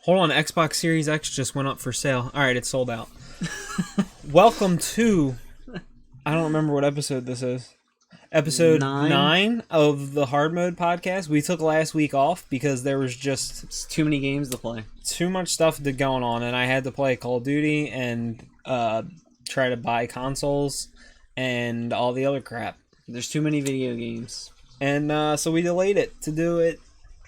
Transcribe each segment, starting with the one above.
Hold on, Xbox Series X just went up for sale. All right, it's sold out. Welcome to... I don't remember what episode this is. Episode 9 of the Hard Mode podcast. We took last week off because there was just... It's too many games to play. Too much stuff going on, and I had to play Call of Duty and try to buy consoles and all the other crap. There's too many video games. And so we delayed it to do it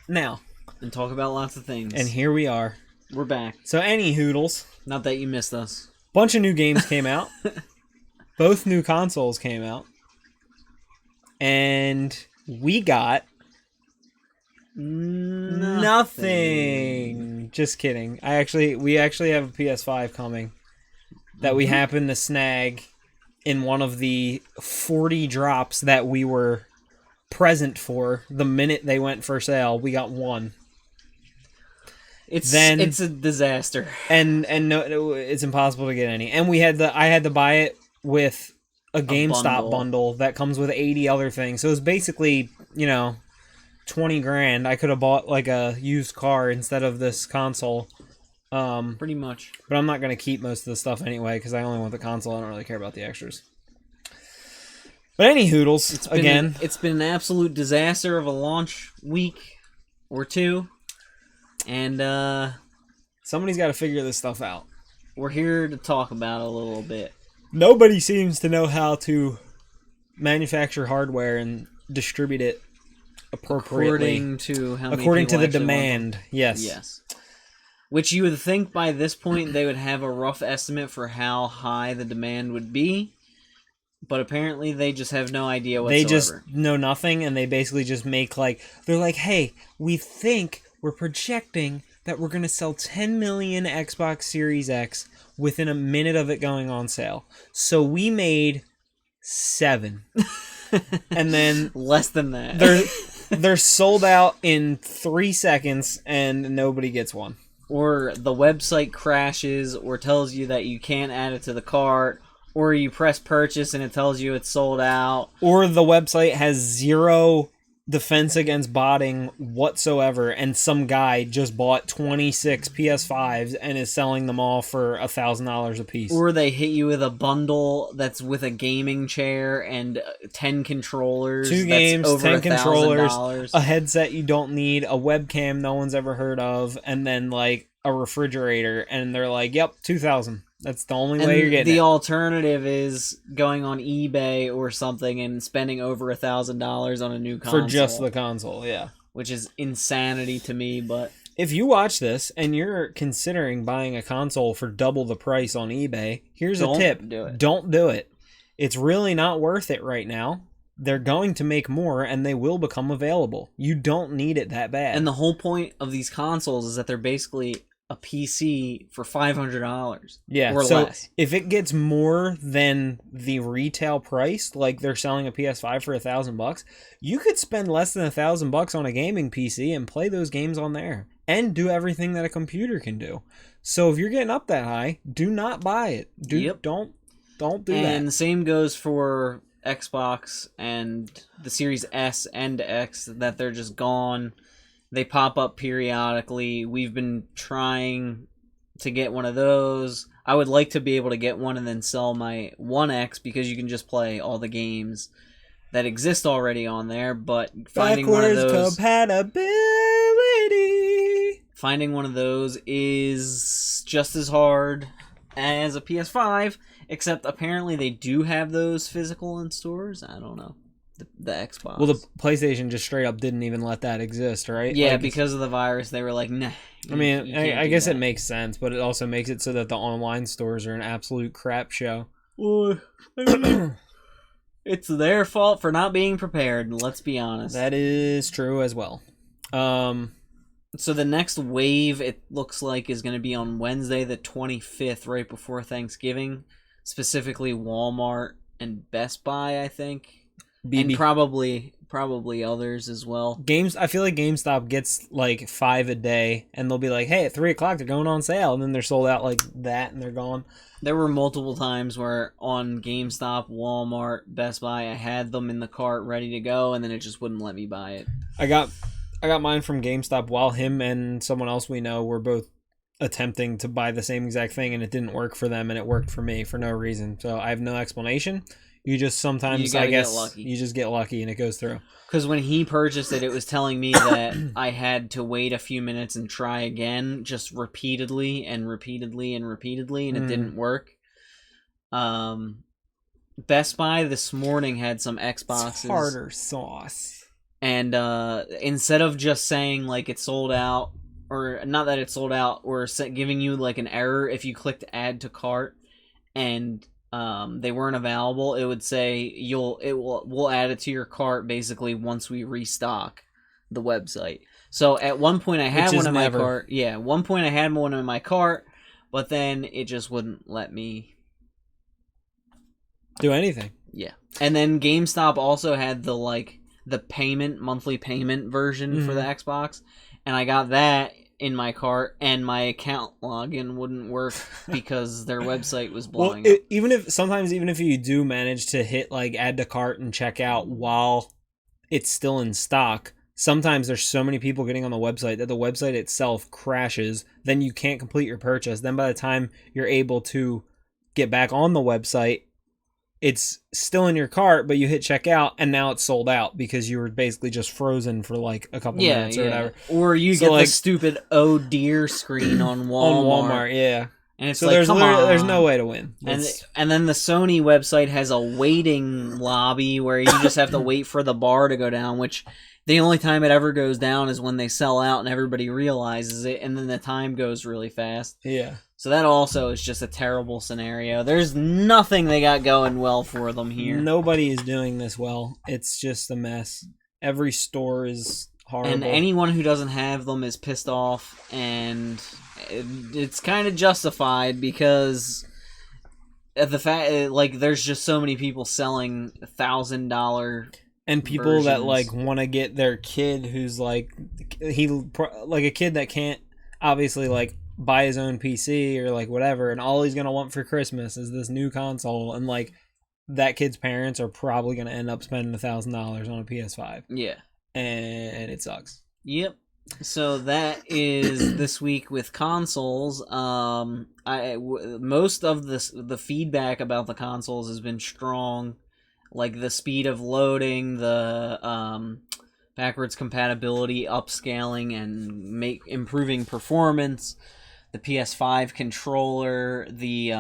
now. And talk about lots of things. And here we are. We're back. So any hoodles. Not that you missed us. Bunch of new games came out. Both new consoles came out. And we got... Nothing. Just kidding. We actually have a PS5 coming that we happen to snag in one of the 40 drops that we were present for the minute they went for sale. We got one. It's a disaster. And no, it's impossible to get any. And I had to buy it with a GameStop bundle that comes with 80 other things. So it's basically, $20 grand. I could have bought like a used car instead of this console. Pretty much. But I'm not going to keep most of the stuff anyway because I only want the console. I don't really care about the extras. But any hoodles, it's been an absolute disaster of a launch week or two. And somebody's got to figure this stuff out. We're here to talk about it a little bit. Nobody seems to know how to manufacture hardware and distribute it appropriately. According to the demand. Yes. Which you would think by this point they would have a rough estimate for how high the demand would be. But apparently they just have no idea whatsoever. They just know nothing, and they basically just make they're like, hey, we're projecting that we're going to sell 10 million Xbox Series X within a minute of it going on sale. So we made 7. And then... Less than that. They're sold out in 3 seconds, and nobody gets one. Or the website crashes, or tells you that you can't add it to the cart, or you press purchase and it tells you it's sold out. Or the website has 0 defense against botting whatsoever, and some guy just bought 26 PS5s and is selling them all for $1,000 a piece. Or they hit you with a bundle that's with a gaming chair and 10 controllers. 2 games, over 10 controllers, $1,000. a headset you don't need, a webcam no one's ever heard of, and then a refrigerator, and they're like, yep, 2,000. That's the only way you're getting the it. alternative is going on eBay or something and spending over $1,000 on a new console. For just the console, yeah. Which is insanity to me, but... If you watch this and you're considering buying a console for double the price on eBay, here's a tip. Don't do it. It's really not worth it right now. They're going to make more, and they will become available. You don't need it that bad. And the whole point of these consoles is that they're basically a PC for $500. Yeah, or so less. If it gets more than the retail price, like they're selling a PS5 for $1,000, you could spend less than $1,000 on a gaming PC and play those games on there and do everything that a computer can do. So if you're getting up that high, do not buy it. Don't do that. And the same goes for Xbox and the Series S and X, that they're just gone. They pop up periodically. We've been trying to get one of those. I would like to be able to get one and then sell my One X, because you can just play all the games that exist already on there. But finding one of those, finding one of those is just as hard as a PS5, except apparently they do have those physical in stores. I don't know. The Xbox. Well, the PlayStation just straight up didn't even let that exist, right? Yeah, because of the virus, they were like, nah. I guess it makes sense, but it also makes it so that the online stores are an absolute crap show. Well, it's their fault for not being prepared, let's be honest. That is true as well. So the next wave, it looks like, is going to be on Wednesday the 25th, right before Thanksgiving. Specifically Walmart and Best Buy, I think. And probably others as well. I feel like GameStop gets 5 a day, and they'll be like, hey, at 3 o'clock they're going on sale, and then they're sold out like that, and they're gone. There were multiple times where on GameStop, Walmart, Best Buy, I had them in the cart ready to go, and then it just wouldn't let me buy it. I got mine from GameStop while him and someone else we know were both attempting to buy the same exact thing and it didn't work for them and it worked for me for no reason. So I have no explanation. You just sometimes, I guess, you just get lucky and it goes through. Because when he purchased it, it was telling me that I had to wait a few minutes and try again, just repeatedly and repeatedly and repeatedly, and it didn't work. Best Buy this morning had some Xboxes. Tartar sauce. And instead of just saying like it sold out, or not that it sold out, or giving you like an error if you clicked add to cart and they weren't available, it would say we'll add it to your cart basically once we restock the website. So at one point I had one in my cart. Yeah, at one point I had one in my cart, but then it just wouldn't let me do anything. Yeah. And then GameStop also had the monthly payment version for the Xbox, and I got that in my cart, and my account login wouldn't work because their website was blowing up. Even if you do manage to hit like add to cart and check out while it's still in stock, sometimes there's so many people getting on the website that the website itself crashes. Then you can't complete your purchase. Then by the time you're able to get back on the website, it's still in your cart, but you hit checkout and now it's sold out because you were basically just frozen for like a couple minutes or whatever. Or you get the stupid oh dear screen on Walmart. On Walmart, yeah. And it's so like, there's no way to win. And then the Sony website has a waiting lobby where you just have to wait for the bar to go down, which the only time it ever goes down is when they sell out and everybody realizes it, and then the time goes really fast. Yeah. So that also is just a terrible scenario. There's nothing they got going well for them here. Nobody is doing this well. It's just a mess. Every store is horrible. And anyone who doesn't have them is pissed off, and it's kind of justified because the fact, like, there's just so many people selling $1,000 and people versions that like want to get their kid who's like a kid that can't obviously like buy his own PC or like whatever, and all he's gonna want for Christmas is this new console, and like that kid's parents are probably gonna end up spending $1,000 on a PS5. Yeah, and it sucks. Yep. So that is this week with consoles. Most of the feedback about the consoles has been strong, like the speed of loading, the backwards compatibility, upscaling, and improving performance. The PS5 controller, the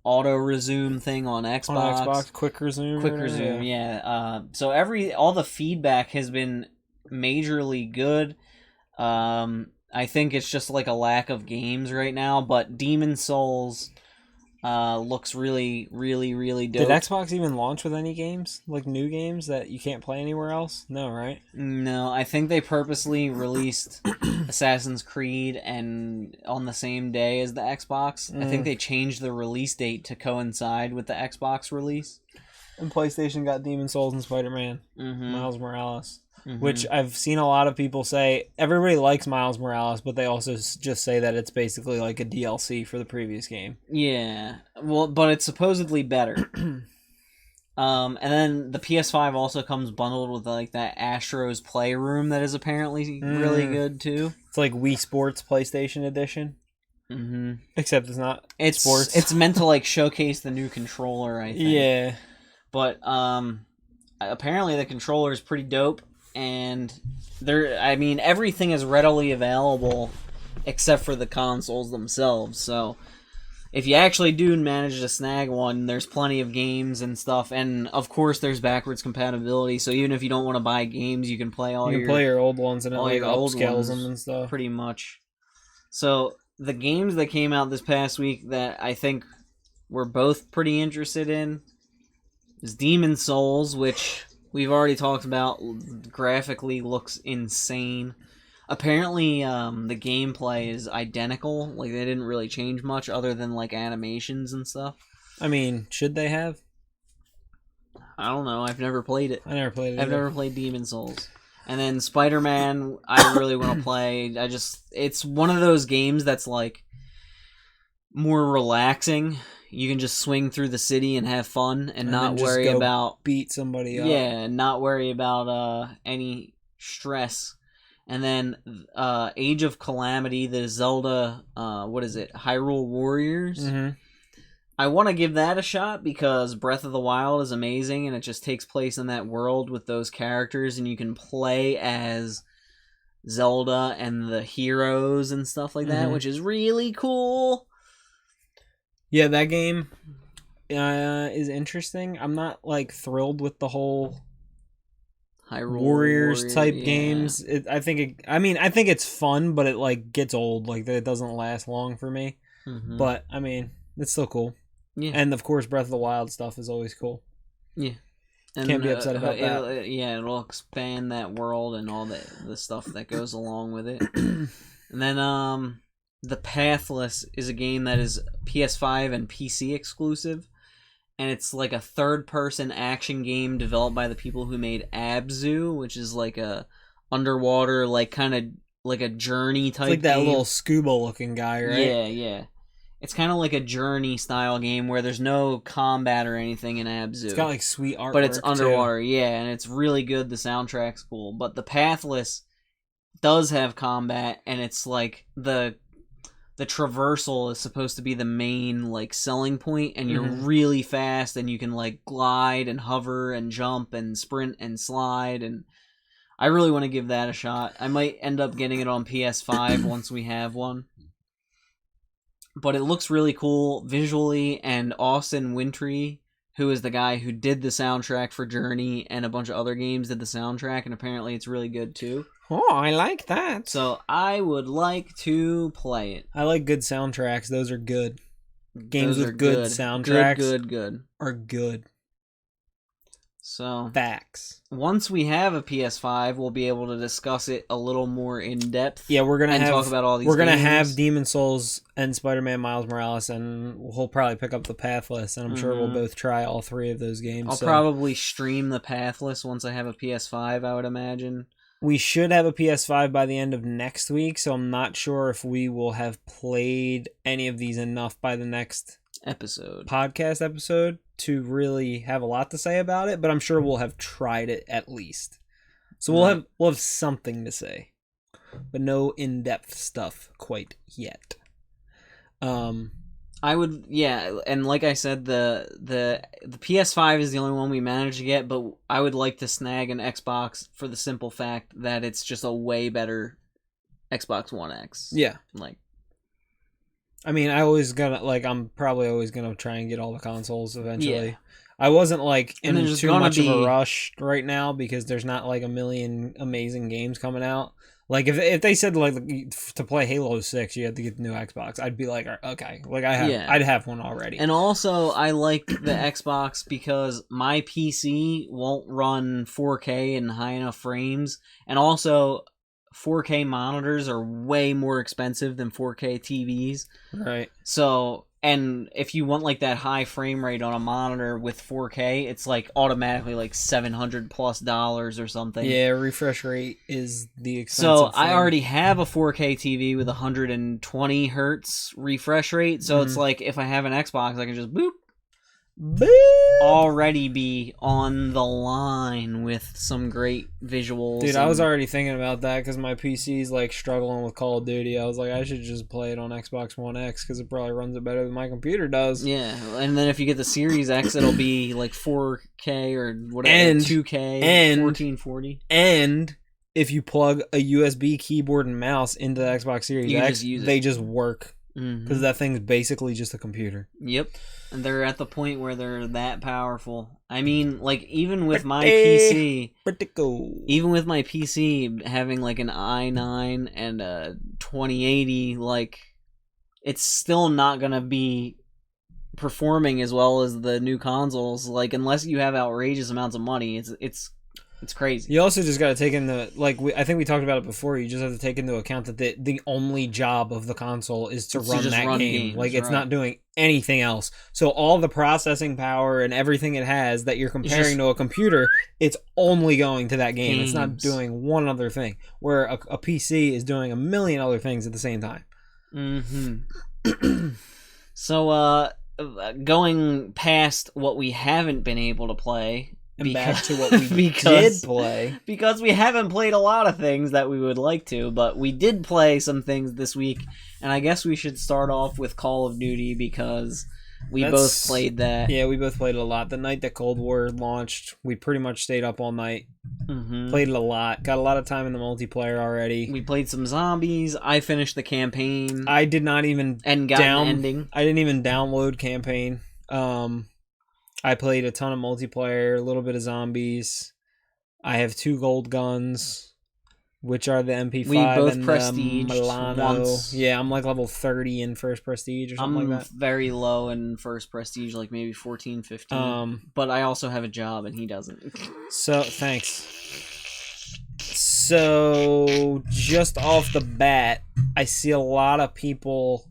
auto resume thing on Xbox, quick resume, yeah. So all the feedback has been majorly good. I think it's just like a lack of games right now, but Demon Souls looks really, really, really dope. Did Xbox even launch with any games? Like new games that you can't play anywhere else? No, right? No, I think they purposely released Assassin's Creed and on the same day as the Xbox. I think they changed the release date to coincide with the Xbox release. And PlayStation got Demon Souls and Spider-Man. Miles Morales. Which I've seen a lot of people say, everybody likes Miles Morales, but they also just say that it's basically like a DLC for the previous game. Yeah, well, but it's supposedly better. And then the PS5 also comes bundled with like that Astro's Playroom that is apparently really good too. It's like Wii Sports PlayStation Edition. Except it's not sports. It's meant to like showcase the new controller, I think. Yeah. But apparently the controller is pretty dope. And everything is readily available except for the consoles themselves. So if you actually do manage to snag one, there's plenty of games and stuff. And of course, there's backwards compatibility. So even if you don't want to buy games, you can play your old ones and it like upscales them and stuff. Pretty much. So the games that came out this past week that I think we're both pretty interested in is Demon Souls, which we've already talked about. Graphically looks insane. Apparently, the gameplay is identical. Like, they didn't really change much other than, like, animations and stuff. I mean, should they have? I don't know. I've never played it. I never played it I've never played Demon Souls. And then Spider-Man, I really want to play. It's one of those games that's, like, more relaxing. You can just swing through the city and have fun and not worry about beat somebody up. Yeah, and not worry about any stress. And then Age of Calamity, the Zelda, what is it, Hyrule Warriors. Mm-hmm. I want to give that a shot because Breath of the Wild is amazing, and it just takes place in that world with those characters, and you can play as Zelda and the heroes and stuff like that, which is really cool. Yeah, that game is interesting. I'm not like thrilled with the whole Warriors type games. I think it's fun, but it like gets old. Like it doesn't last long for me. Mm-hmm. But I mean, it's still cool. Yeah. And of course, Breath of the Wild stuff is always cool. Yeah. And can't be upset about that. It'll expand that world and all the stuff that goes along with it. And then The Pathless is a game that is PS5 and PC exclusive, and it's like a third-person action game developed by the people who made Abzu, which is like a underwater, like kind of like a Journey type. It's like that game. Little scuba-looking guy, right? Yeah, yeah. It's kind of like a Journey style game where there's no combat or anything in Abzu. It's got like sweet artwork, but it's underwater, too. Yeah, and it's really good. The soundtrack's cool, but The Pathless does have combat, and it's like the traversal is supposed to be the main like selling point, and you're really fast, and you can like glide and hover and jump and sprint and slide, and I really want to give that a shot. I might end up getting it on PS5 once we have one. But it looks really cool visually, and Austin Wintory, who is the guy who did the soundtrack for Journey and a bunch of other games, did the soundtrack, and apparently it's really good too. Oh, I like that. So I would like to play it. I like good soundtracks. Those are good. Games with good soundtracks good. Are good. So facts. Once we have a PS5, we'll be able to discuss it a little more in depth. Yeah, we're gonna talk about all these. We're gonna have Demon Souls and Spider-Man Miles Morales, and we'll probably pick up the Pathless, and I'm sure we'll both try all three of those games. I'll probably stream the Pathless once I have a PS5. I would imagine. We should have a PS5 by the end of next week, so I'm not sure if we will have played any of these enough by the next podcast episode to really have a lot to say about it, but I'm sure we'll have tried it at least. So we'll have something to say, but no in-depth stuff quite yet. I would, and like I said, the PS5 is the only one we managed to get, but I would like to snag an Xbox for the simple fact that it's just a way better Xbox One X. Yeah. Like, I mean, I'm probably always gonna try and get all the consoles eventually. Yeah. I wasn't like in too much of a rush right now because there's not like a million amazing games coming out. Like if they said like to play Halo 6 you had to get the new Xbox, I'd be like, okay, like I'd have one already. And also I like the Xbox because my PC won't run 4K in high enough frames, and also 4K monitors are way more expensive than 4K TVs. Right. So, and if you want like that high frame rate on a monitor with 4K, it's like automatically like $700+ or something. Yeah, refresh rate is the expensive So I already have a 4K TV with 120 hertz refresh rate. So it's like if I have an Xbox, I can just boop. Already be on the line with some great visuals. Dude, I was already thinking about that because my PC's like struggling with Call of Duty. I was like, I should just play it on Xbox One X because it probably runs it better than my computer does. Yeah, and then if you get the Series X, it'll be like 4K or whatever, and 2K, and 1440. And if you plug a USB keyboard and mouse into the Xbox Series X, they just work. Because that thing's basically just a computer. Yep. And they're at the point where they're that powerful. I mean, like, even with my PC... Even with my PC having, like, an i9 and a 2080, like, it's still not going to be performing as well as the new consoles. Like, unless you have outrageous amounts of money, it's crazy. You also just got to take into, like, I think we talked about it before, you just have to take into account that the only job of the console is to run that game. Games, like, it's not doing anything else. So all the processing power and everything it has that you're comparing to a computer, it's only going to that game. It's not doing one other thing. Where a PC is doing a million other things at the same time. So, going past what we haven't been able to play... and back to what we did play. Because we haven't played a lot of things that we would like to, but we did play some things this week, and I guess we should start off with Call of Duty because we both played that. Yeah, we both played it a lot. The night that Cold War launched, we pretty much stayed up all night. Played it a lot. Got a lot of time in the multiplayer already. We played some zombies. I finished the campaign. I did not even and got an ending. I didn't even download campaign. I played a ton of multiplayer, a little bit of zombies. I have 2 gold guns, which are the MP5 we both and prestige the Milano. once. Yeah, I'm like level 30 in first prestige or something like that. Very low in first prestige, like maybe 14, 15. But I also have a job and he doesn't. So, thanks. So, just off the bat, I see a lot of people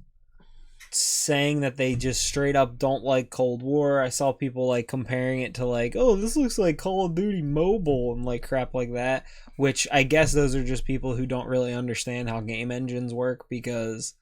saying that they just straight up don't like Cold War. I saw people like comparing it to like, oh, this looks like Call of Duty Mobile and like crap like that, which I guess those are just people who don't really understand how game engines work, because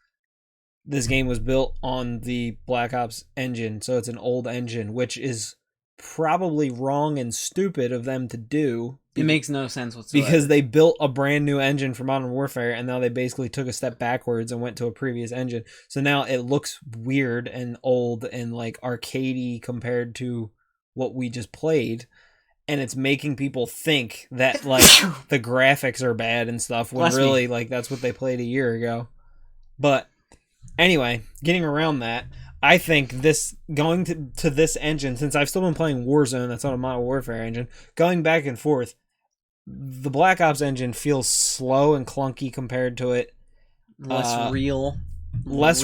this game was built on the Black Ops engine, so it's an old engine, which is probably wrong and stupid of them to do. It makes no sense whatsoever. Because they built a brand new engine for Modern Warfare, and now they basically took a step backwards and went to a previous engine. So now it looks weird and old and like arcadey compared to what we just played. And it's making people think that like the graphics are bad and stuff, when really like that's what they played a year ago. But anyway, getting around that, I think this going to this engine, since I've still been playing Warzone, that's on a Modern Warfare engine, going back and forth, the Black Ops engine feels slow and clunky compared to it. Less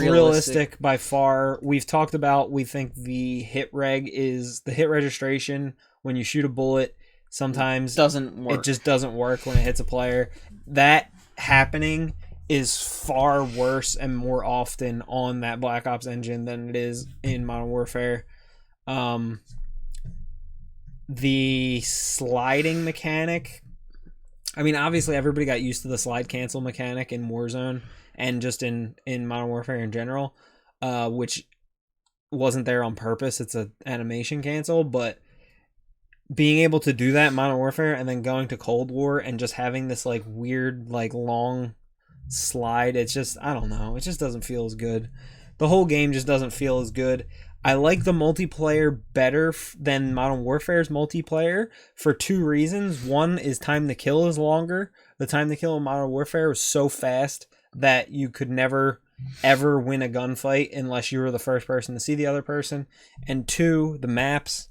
realistic by far. We've talked about, we think the hit registration when you shoot a bullet sometimes doesn't work. It just doesn't work when it hits a player. That happening is far worse and more often on that Black Ops engine than it is in Modern Warfare. The sliding mechanic, I mean, obviously everybody got used to the slide cancel mechanic in Warzone and just in Modern Warfare in general, which wasn't there on purpose. It's an animation cancel, but being able to do that in Modern Warfare and then going to Cold War and just having this like weird like long slide, it's just, I don't know, it just doesn't feel as good. The whole game just doesn't feel as good. I like the multiplayer better than Modern Warfare's multiplayer for 2 reasons. One is time to kill is longer. The time to kill in Modern Warfare was so fast that you could never ever win a gunfight unless you were the first person to see the other person. And 2, the maps.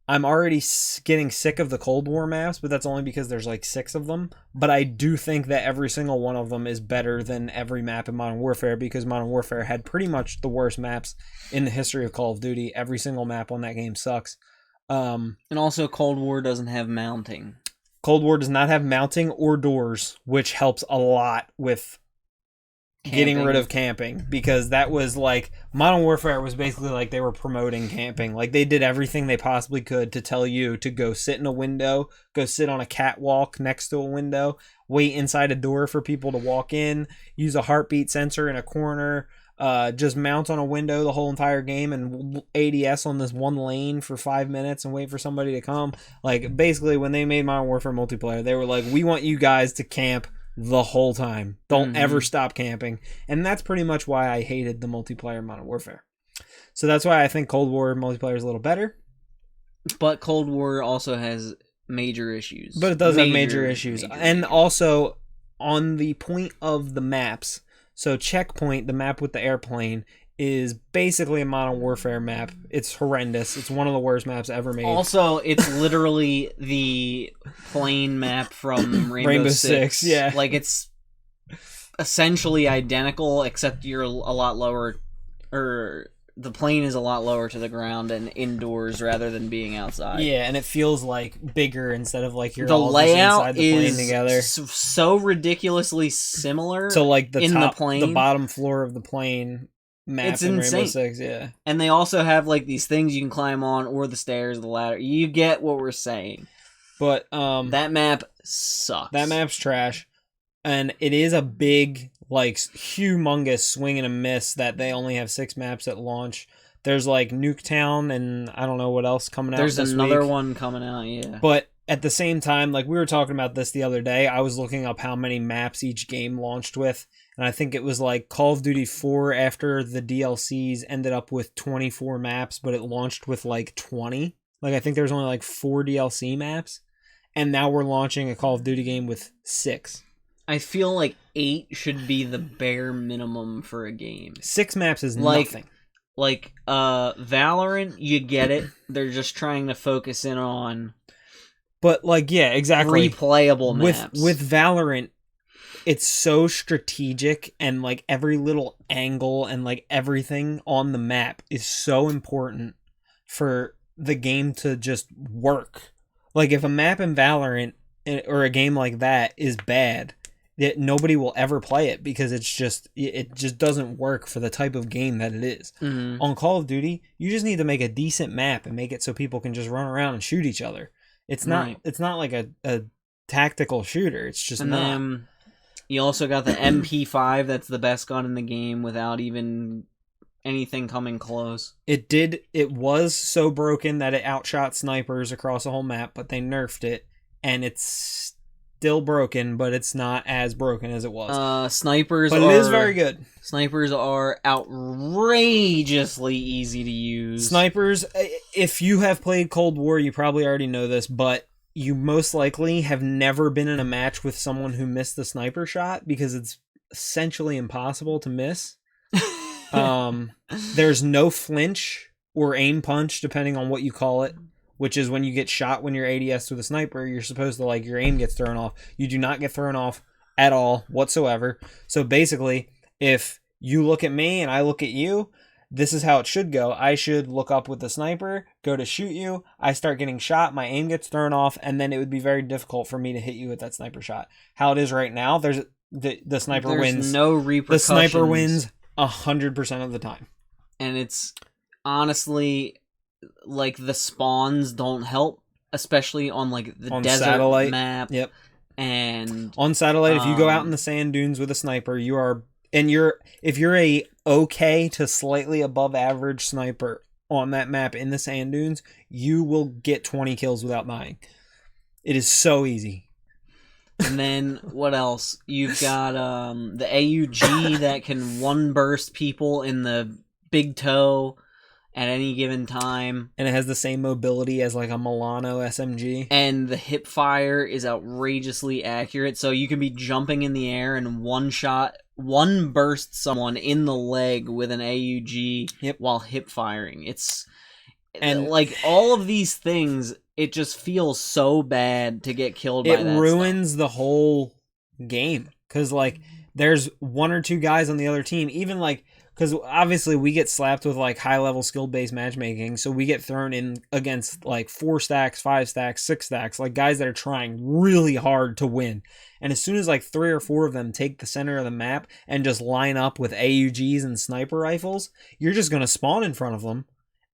I'm already getting sick of the Cold War maps, but that's only because there's like 6 of them. But I do think that every single one of them is better than every map in Modern Warfare, because Modern Warfare had pretty much the worst maps in the history of Call of Duty. Every single map on that game sucks. And also Cold War doesn't have mounting. Cold War does not have mounting or doors, which helps a lot with getting rid of camping, because that was like, Modern Warfare was basically like they were promoting camping. Like they did everything they possibly could to tell you to go sit in a window, go sit on a catwalk next to a window, wait inside a door for people to walk in, use a heartbeat sensor in a corner, just mount on a window the whole entire game and ADS on this one lane for 5 minutes and wait for somebody to come. Like basically when they made Modern Warfare multiplayer, they were like, we want you guys to camp the whole time. Don't ever stop camping. And that's pretty much why I hated the multiplayer Modern Warfare. So that's why I think Cold War multiplayer is a little better. But Cold War also has major issues. But it does have major issues. And also, on the point of the maps, so Checkpoint, the map with the airplane, is basically a Modern Warfare map. It's horrendous. It's one of the worst maps ever made. Also, it's literally the plane map from Rainbow Six. Yeah. Like, it's essentially identical, except you're a lot lower, or the plane is a lot lower to the ground and indoors rather than being outside. Yeah, and it feels like bigger instead of like you're the all layout just inside the plane is together. So ridiculously similar. So like the top, the plane, the bottom floor of the plane map it's in insane. Rainbow Six, yeah. And they also have like these things you can climb on, or the stairs, the ladder. You get what we're saying. But that map sucks. That map's trash, and it is a big, like, humongous swing and a miss that they only have 6 maps at launch. There's like Nuketown and I don't know what else coming out There's this another week. one coming out, yeah. But at the same time, like we were talking about this the other day, I was looking up how many maps each game launched with, and I think it was like Call of Duty 4 after the DLCs ended up with 24 maps, but it launched with like 20. Like I think there was only like 4 DLC maps, and now we're launching a Call of Duty game with 6. I feel like 8 should be the bare minimum for a game. 6 maps is Like, nothing. Like Valorant, you get it. They're just trying to focus in on But like, yeah, exactly. replayable maps. With Valorant, it's so strategic, and like every little angle and like everything on the map is so important for the game to just work. Like if a map in Valorant or a game like that is bad, nobody will ever play it because it just doesn't work for the type of game that it is. Mm-hmm. On Call of Duty, you just need to make a decent map and make it so people can just run around and shoot each other. It's not Right. It's not like a tactical shooter. It's just And not. then you also got the MP5 that's the best gun in the game without even anything coming close. It was so broken that it outshot snipers across the whole map, but they nerfed it, and it's still broken, but it's not as broken as it was. Snipers But it is very good. Snipers are outrageously easy to use. Snipers, if you have played Cold War, you probably already know this, but you most likely have never been in a match with someone who missed the sniper shot because it's essentially impossible to miss. There's no flinch or aim punch, depending on what you call it, which is when you get shot when you're ADS with a sniper, you're supposed to, like, your aim gets thrown off. You do not get thrown off at all whatsoever. So basically, if you look at me and I look at you, this is how it should go. I should look up with the sniper, go to shoot you, I start getting shot, my aim gets thrown off, and then it would be very difficult for me to hit you with that sniper shot. How it is right now, the sniper wins. There's no repercussions. The sniper wins 100% of the time. And it's honestly, like, the spawns don't help, especially on like the desert satellite map. Yep. And on satellite, if you go out in the sand dunes with a sniper, if you're a okay to slightly above average sniper on that map in the sand dunes, you will get 20 kills without dying. It is so easy. And then what else? You've got the AUG that can one burst people in the big toe at any given time. And it has the same mobility as like a Milano SMG. And the hip fire is outrageously accurate, so you can be jumping in the air and one burst someone in the leg with an AUG while hip firing. And like all of these things, it just feels so bad to get killed by that. It ruins the whole game because like there's one or two guys on the other team, even like, because obviously we get slapped with like high level skill based matchmaking, so we get thrown in against like 4 stacks, 5 stacks, 6 stacks, like guys that are trying really hard to win. And as soon as like 3 or 4 of them take the center of the map and just line up with AUGs and sniper rifles, you're just gonna spawn in front of them,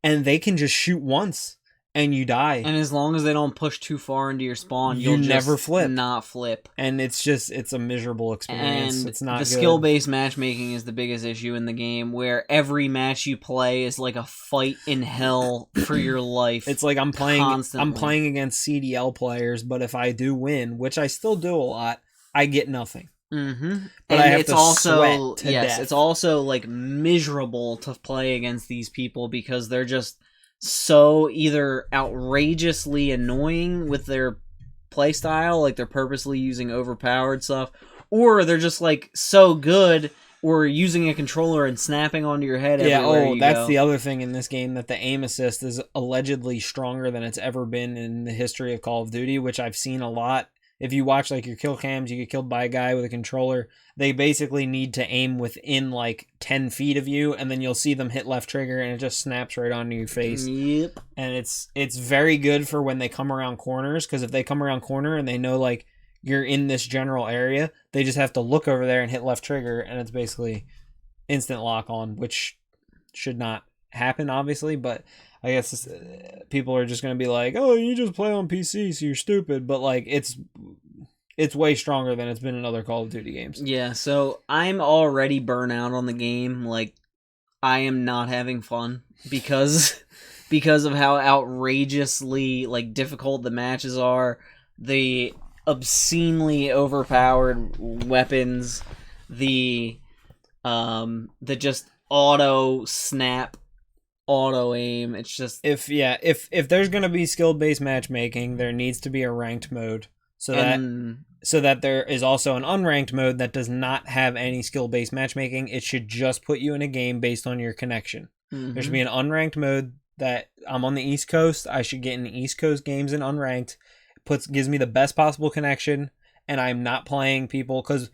and they can just shoot once and you die. And as long as they don't push too far into your spawn, you'll never just flip. not flip. And it's a miserable experience. And it's not the good. skill-based matchmaking is the biggest issue in the game, where every match you play is like a fight in hell for your life. It's like I'm playing constantly. against CDL players, but if I do win, which I still do a lot, I get nothing. Mm-hmm. But and I have it's to also sweat to death. it's also like miserable to play against these people because they're just so either outrageously annoying with their playstyle, like they're purposely using overpowered stuff, or they're just like so good or using a controller and snapping onto your head everywhere you that's go. the other thing in this game, that the aim assist is allegedly stronger than it's ever been in the history of Call of Duty, which I've seen a lot. If you watch like your kill cams, you get killed by a guy with a controller, they basically need to aim within like 10 feet of you, and then you'll see them hit left trigger and it just snaps right onto your face. Yep. And it's very good for when they come around corners, because if they come around corner and they know like you're in this general area, they just have to look over there and hit left trigger, and it's basically instant lock on, which should not happen obviously, but I guess people are just going to be like, oh, you just play on PC, so you're stupid. But like, it's way stronger than it's been in other Call of Duty games. Yeah, so I'm already burnt out on the game. Like, I am not having fun because of how outrageously like difficult the matches are, the obscenely overpowered weapons, the just auto snap, auto aim. It's just If there's gonna be skill based matchmaking, there needs to be a ranked mode so that there is also an unranked mode that does not have any skill based matchmaking. It should just put you in a game based on your connection. There should be an unranked mode that I'm on the East Coast. I should get in the East Coast games in unranked. Gives me the best possible connection, and I'm not playing people because,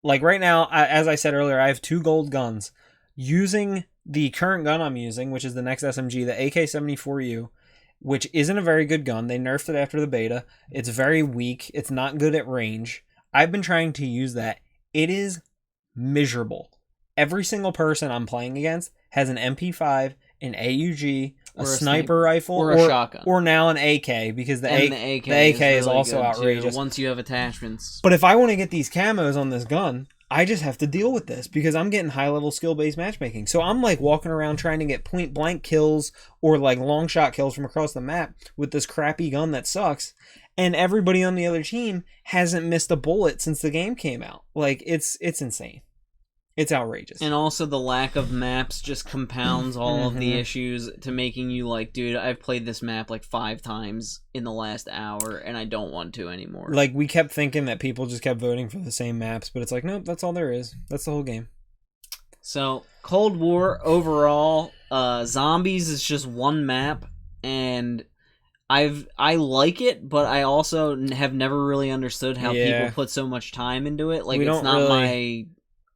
like right now, as I said earlier, I have 2 gold guns. Using the current gun I'm using, which is the next SMG, the AK-74U, which isn't a very good gun. They nerfed it after the beta. It's very weak. It's not good at range. I've been trying to use that. It is miserable. Every single person I'm playing against has an MP5, an AUG, a sniper rifle, or a shotgun, or now an AK, because the AK is really also outrageous. Too, once you have attachments. But if I want to get these camos on this gun, I just have to deal with this because I'm getting high level skill based matchmaking. So I'm like walking around trying to get point blank kills or like long shot kills from across the map with this crappy gun that sucks. And everybody on the other team hasn't missed a bullet since the game came out. Like it's insane. It's outrageous. And also the lack of maps just compounds all of the issues to making you like, dude, I've played this map like 5 times in the last hour and I don't want to anymore. Like we kept thinking that people just kept voting for the same maps, but it's like, nope, that's all there is. That's the whole game. So Cold War overall, zombies is just one map, and I like it, but I also have never really understood how people put so much time into it. Like it's not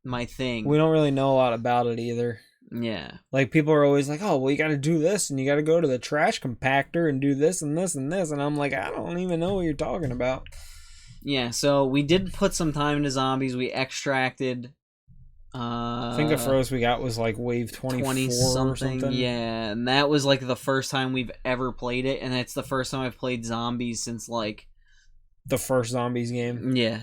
my thing. We don't really know a lot about it either. Yeah. Like people are always like, oh, well, you got to do this and you got to go to the trash compactor and do this and this and this. And I'm like, I don't even know what you're talking about. Yeah. So we did put some time into zombies. We extracted. I think the furthest we got was like wave 20 something. Yeah. And that was like the first time we've ever played it. And it's the first time I've played zombies since like the first zombies game. Yeah.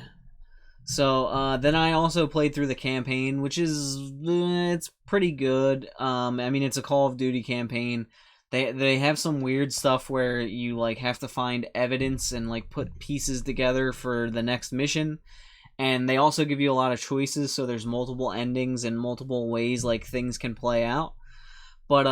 So then I also played through the campaign, which is it's pretty good. I mean, it's a Call of Duty campaign. They have some weird stuff where you like have to find evidence and like put pieces together for the next mission. And they also give you a lot of choices, so there's multiple endings and multiple ways like things can play out. But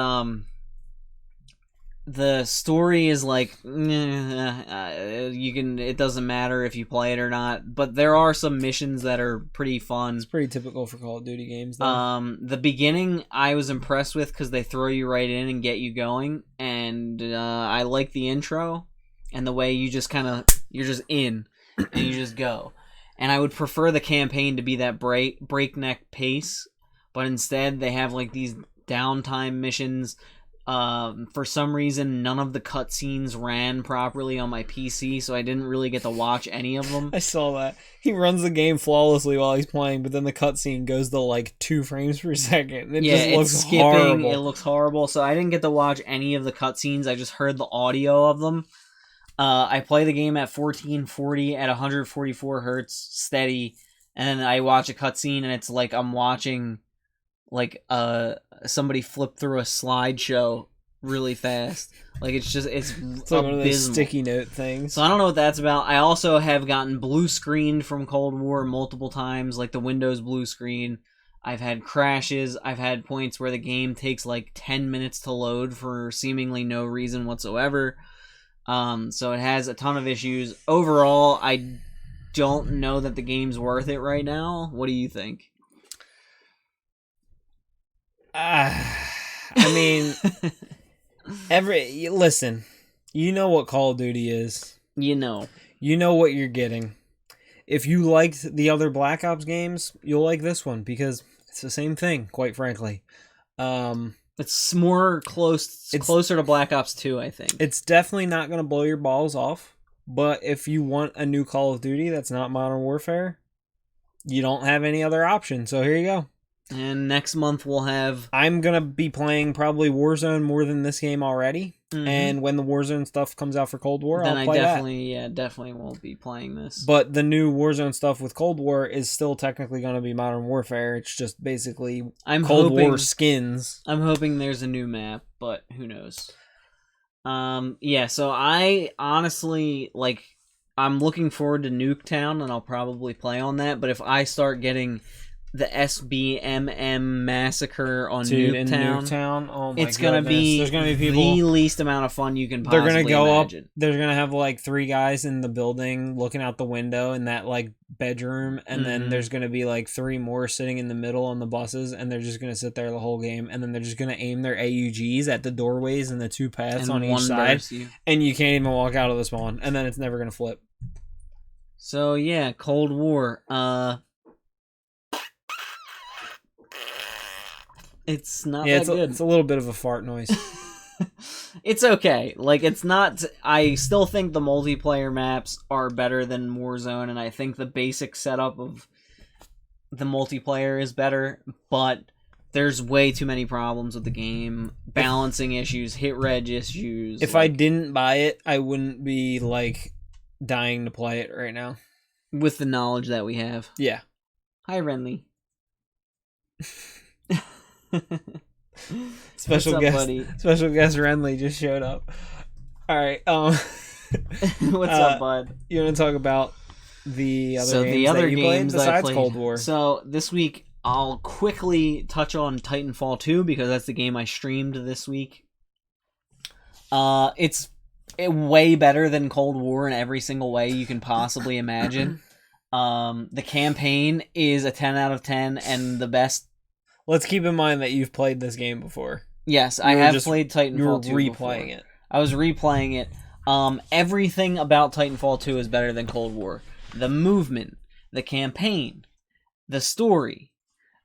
the story is like it doesn't matter if you play it or not, but there are some missions that are pretty fun. It's pretty typical for Call of Duty games though. The beginning I was impressed with because they throw you right in and get you going, and I like the intro and the way you just you're just in and you just go. And I would prefer the campaign to be that breakneck pace, but instead they have like these downtime missions. For some reason, none of the cutscenes ran properly on my PC, so I didn't really get to watch any of them. I saw that. He runs the game flawlessly while he's playing, but then the cutscene goes to like 2 frames per second. It just looks skipping. Horrible. It looks horrible, so I didn't get to watch any of the cutscenes. I just heard the audio of them. I play the game at 1440 at 144 hertz steady, and then I watch a cutscene, and it's like I'm watching like somebody flip through a slideshow really fast. Like it's like one of those sticky note things. So I don't know what that's about. I also have gotten blue screened from Cold War multiple times, like the Windows blue screen. I've had crashes. I've had points where the game takes like 10 minutes to load for seemingly no reason whatsoever. So it has a ton of issues. Overall, I don't know that the game's worth it right now. What do you think? I mean, listen, you know what Call of Duty is. You know what you're getting. If you liked the other Black Ops games, you'll like this one because it's the same thing, quite frankly. It's closer to Black Ops 2, I think. It's definitely not going to blow your balls off, but if you want a new Call of Duty that's not Modern Warfare, you don't have any other option, so here you go. And next month we'll have... I'm going to be playing probably Warzone more than this game already. Mm-hmm. And when the Warzone stuff comes out for Cold War, then I'll play definitely won't be playing this. But the new Warzone stuff with Cold War is still technically going to be Modern Warfare. It's just basically War skins. I'm hoping there's a new map, but who knows. Yeah, so I honestly, like, I'm looking forward to Nuketown, and I'll probably play on that, but if I start getting the SBMM massacre on Nuketown, oh my it's gonna be there's gonna be people, the least amount of fun you can possibly imagine. They're gonna go imagine. Up. They're gonna have like 3 guys in the building looking out the window in that like bedroom, and then there's gonna be like 3 more sitting in the middle on the buses, and they're just gonna sit there the whole game, and then they're just gonna aim their AUGs at the doorways and the 2 paths on each side, and you can't even walk out of the spawn, and then it's never gonna flip. So yeah, Cold War. It's not that good. It's a little bit of a fart noise. It's okay. Like, it's not... I still think the multiplayer maps are better than Warzone, and I think the basic setup of the multiplayer is better, but there's way too many problems with the game. Balancing issues, hit reg issues. If I didn't buy it, I wouldn't be, like, dying to play it right now. With the knowledge that we have. Yeah. Hi, Renly. Special guest Renly just showed up. All right. What's up, bud? You want to talk about the other games besides Cold War? So this week I'll quickly touch on Titanfall 2 because that's the game I streamed this week. It's way better than Cold War in every single way you can possibly imagine. The campaign is a 10 out of 10 and the best. Let's keep in mind that you've played this game before. Yes, I have played Titanfall 2 You were replaying it. I was replaying it. Everything about Titanfall 2 is better than Cold War. The movement, the campaign, the story,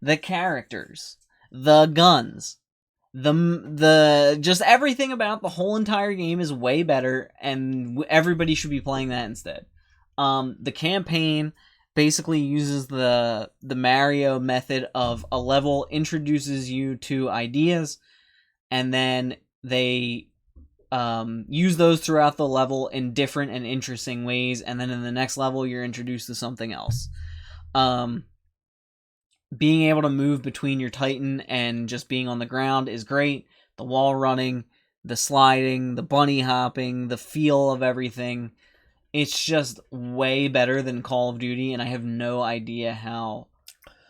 the characters, the guns, the just everything about the whole entire game is way better, and everybody should be playing that instead. The campaign basically uses the Mario method of a level introduces you to ideas, and then they use those throughout the level in different and interesting ways, and then in the next level you're introduced to something else. Being able to move between your Titan and just being on the ground is great. The wall running, the sliding, the bunny hopping, the feel of everything. It's just way better than Call of Duty, and I have no idea how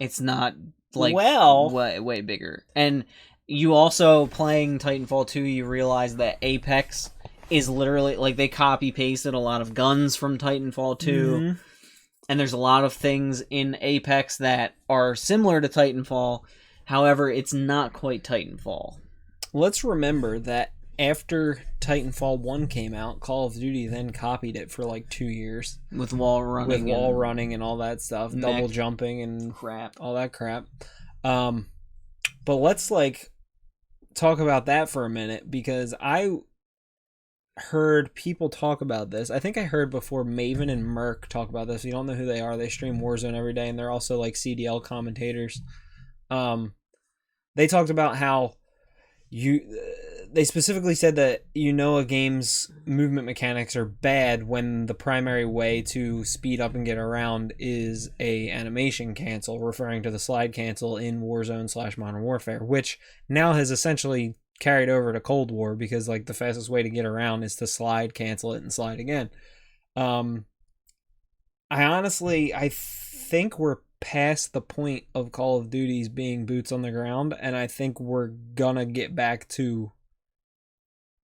it's not like way bigger. And you also, playing Titanfall 2, you realize that Apex is literally, like, they copy-pasted a lot of guns from Titanfall 2, and there's a lot of things in Apex that are similar to Titanfall. However, it's not quite Titanfall. Let's remember that after Titanfall 1 came out, Call of Duty then copied it for like 2 years. With wall running and all that stuff. Double jumping and all that crap. But let's like talk about that for a minute, because I heard people talk about this. I think I heard before Maven and Merc talk about this. You don't know who they are. They stream Warzone every day, and they're also like CDL commentators. They talked about how they specifically said that a game's movement mechanics are bad when the primary way to speed up and get around is a animation cancel, referring to the slide cancel in Warzone / Modern Warfare, which now has essentially carried over to Cold War, because like the fastest way to get around is to slide, cancel it, and slide again. I think we're past the point of Call of Duty's being boots on the ground, and I think we're gonna get back to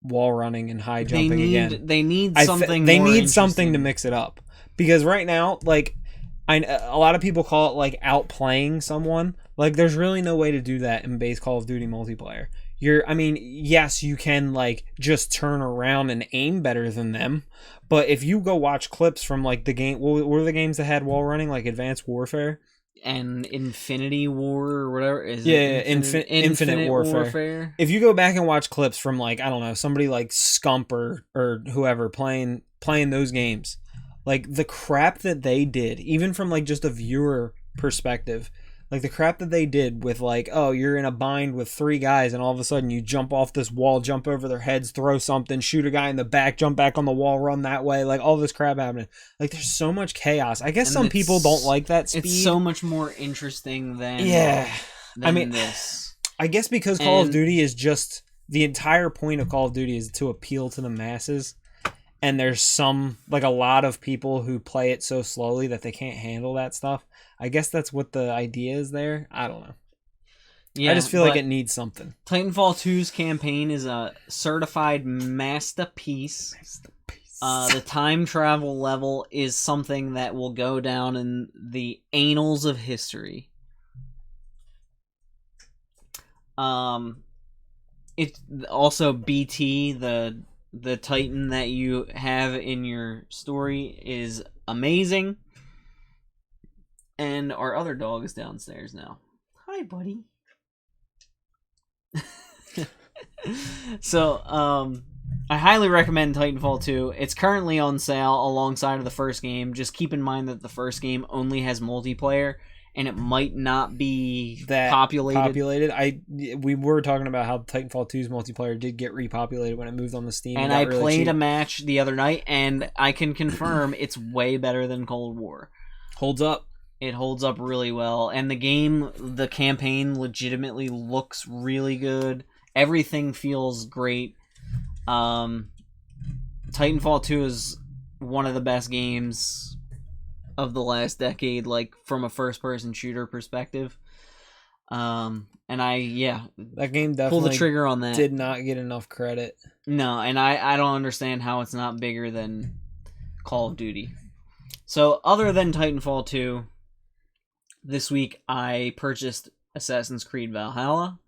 wall running and high jumping again. They need something. They need something to mix it up, because right now, like, a lot of people call it like outplaying someone. Like, there's really no way to do that in base Call of Duty multiplayer. Yes, you can like just turn around and aim better than them, but if you go watch clips from like the game, what were the games that had wall running, like Advanced Warfare and Infinity War or whatever? Infinite Warfare. If you go back and watch clips from like, I don't know, somebody like Scump or whoever playing those games, like the crap that they did, even from like just a viewer perspective, Like the crap that they did with like, oh, you're in a bind with 3 guys and all of a sudden you jump off this wall, jump over their heads, throw something, shoot a guy in the back, jump back on the wall, run that way, like all this crap happening. Like there's so much chaos. I guess And some people don't like that speed. It's so much more interesting than this. I guess because Call of Duty is just the entire point of Call of Duty is to appeal to the masses. And there's a lot of people who play it so slowly that they can't handle that stuff. I guess that's what the idea is there. I don't know. Yeah, I just feel like it needs something. Titanfall 2's campaign is a certified masterpiece. The time travel level is something that will go down in the annals of history. It's also BT, the Titan that you have in your story is amazing. And our other dog is downstairs now. Hi, buddy. So, I highly recommend Titanfall 2. It's currently on sale alongside of the first game. Just keep in mind that the first game only has multiplayer, and it might not be that populated. We were talking about how Titanfall 2's multiplayer did get repopulated when it moved on the Steam. And I played a match the other night, and I can confirm it's way better than Cold War. Holds up. It holds up really well. And the campaign legitimately looks really good. Everything feels great. Titanfall 2 is one of the best games of the last decade, like from a first-person shooter perspective. And that game definitely pull the trigger on that. Did not get enough credit. No, and I don't understand how it's not bigger than Call of Duty. So, other than Titanfall 2, this week I purchased Assassin's Creed Valhalla,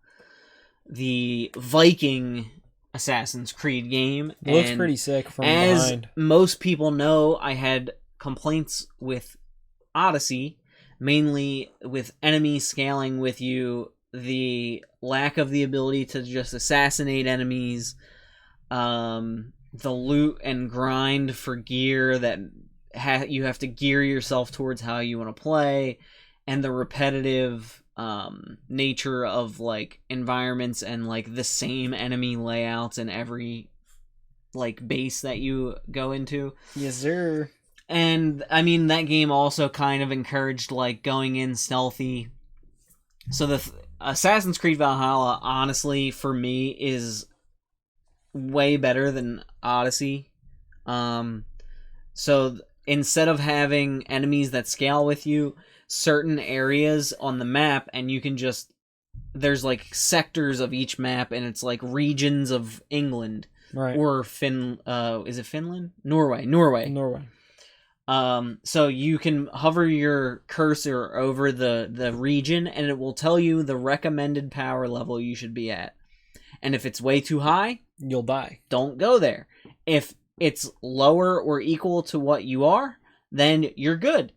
the Viking Assassin's Creed game. It looks pretty sick from behind. As most people know, I had complaints with Odyssey, mainly with enemies scaling with you, the lack of the ability to just assassinate enemies, the loot and grind for gear that you have to gear yourself towards how you want to play, and the repetitive nature of like environments and like the same enemy layouts in every like base that you go into. Yes, sir. And I mean that game also kind of encouraged like going in stealthy. So the Assassin's Creed Valhalla, honestly, for me, is way better than Odyssey. So instead of having enemies that scale with you, certain areas on the map, and you can just, there's like sectors of each map, and it's like regions of England, right? Or is it Finland? Norway. So you can hover your cursor over the region, and it will tell you the recommended power level you should be at. And if it's way too high, you'll die. Don't go there. If it's lower or equal to what you are, then you're good.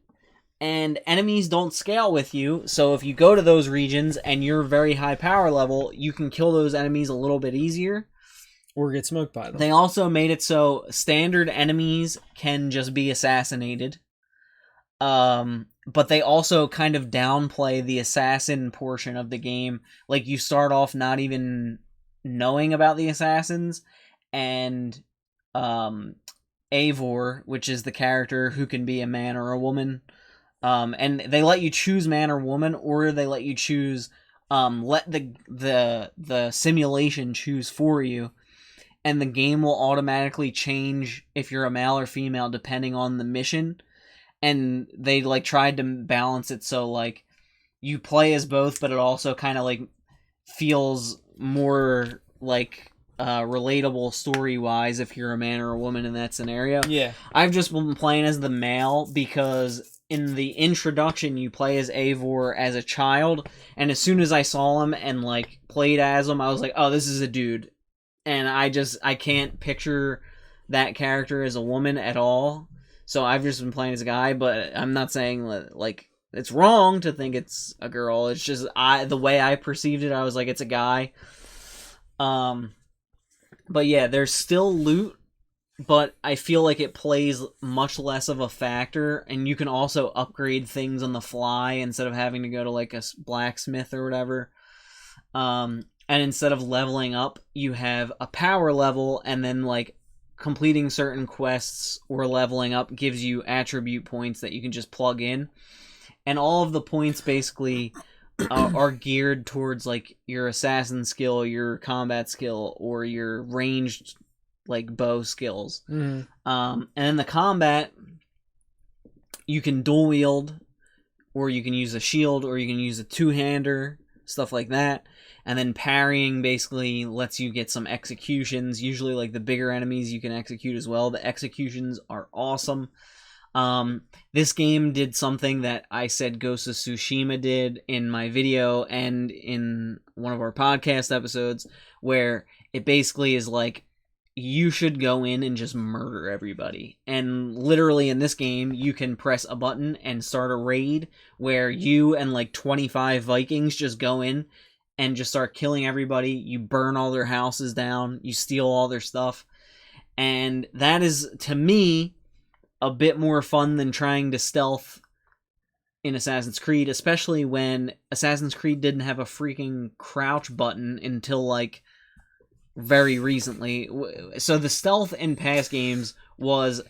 And enemies don't scale with you, so if you go to those regions and you're very high power level, you can kill those enemies a little bit easier. Or get smoked by them. They also made it so standard enemies can just be assassinated. But they also kind of downplay the assassin portion of the game. Like, you start off not even knowing about the assassins, and Eivor, which is the character who can be a man or a woman, and they let you choose man or woman, or they let you choose, let the simulation choose for you, and the game will automatically change if you're a male or female depending on the mission. And they like tried to balance it so like you play as both, but it also kind of like feels more like relatable story-wise if you're a man or a woman in that scenario. Yeah. I've just been playing as the male because in the introduction you play as Eivor as a child, and as soon as I saw him and like played as him, I was like, oh, this is a dude. And I can't picture that character as a woman at all. So I've just been playing as a guy, but I'm not saying like it's wrong to think it's a girl. It's just the way I perceived it, I was like, it's a guy. But yeah, there's still loot but I feel like it plays much less of a factor, and you can also upgrade things on the fly instead of having to go to like a blacksmith or whatever. And instead of leveling up, you have a power level, and then like completing certain quests or leveling up gives you attribute points that you can just plug in, and all of the points basically are geared towards like your assassin skill, your combat skill, or your ranged like bow skills. Mm. And in the combat, you can dual wield, or you can use a shield, or you can use a two-hander, stuff like that. And then parrying basically lets you get some executions. Usually like the bigger enemies you can execute as well. The executions are awesome. This game did something that I said Ghost of Tsushima did in my video and in one of our podcast episodes, where it basically is like, you should go in and just murder everybody. And literally in this game, you can press a button and start a raid where you and like 25 Vikings just go in and just start killing everybody. You burn all their houses down. You steal all their stuff. And that is, to me, a bit more fun than trying to stealth in Assassin's Creed, especially when Assassin's Creed didn't have a freaking crouch button until like very recently. So the stealth in past games was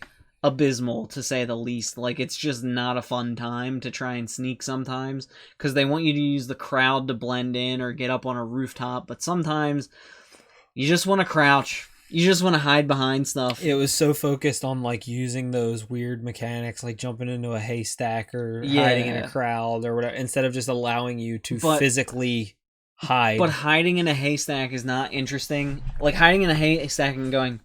abysmal, to say the least. Like, it's just not a fun time to try and sneak sometimes, because they want you to use the crowd to blend in or get up on a rooftop, but sometimes you just want to crouch. You just want to hide behind stuff. It was so focused on like using those weird mechanics, like jumping into a haystack or hiding in a crowd or whatever, instead of just allowing you to physically hide. But hiding in a haystack is not interesting. Like, hiding in a haystack and going,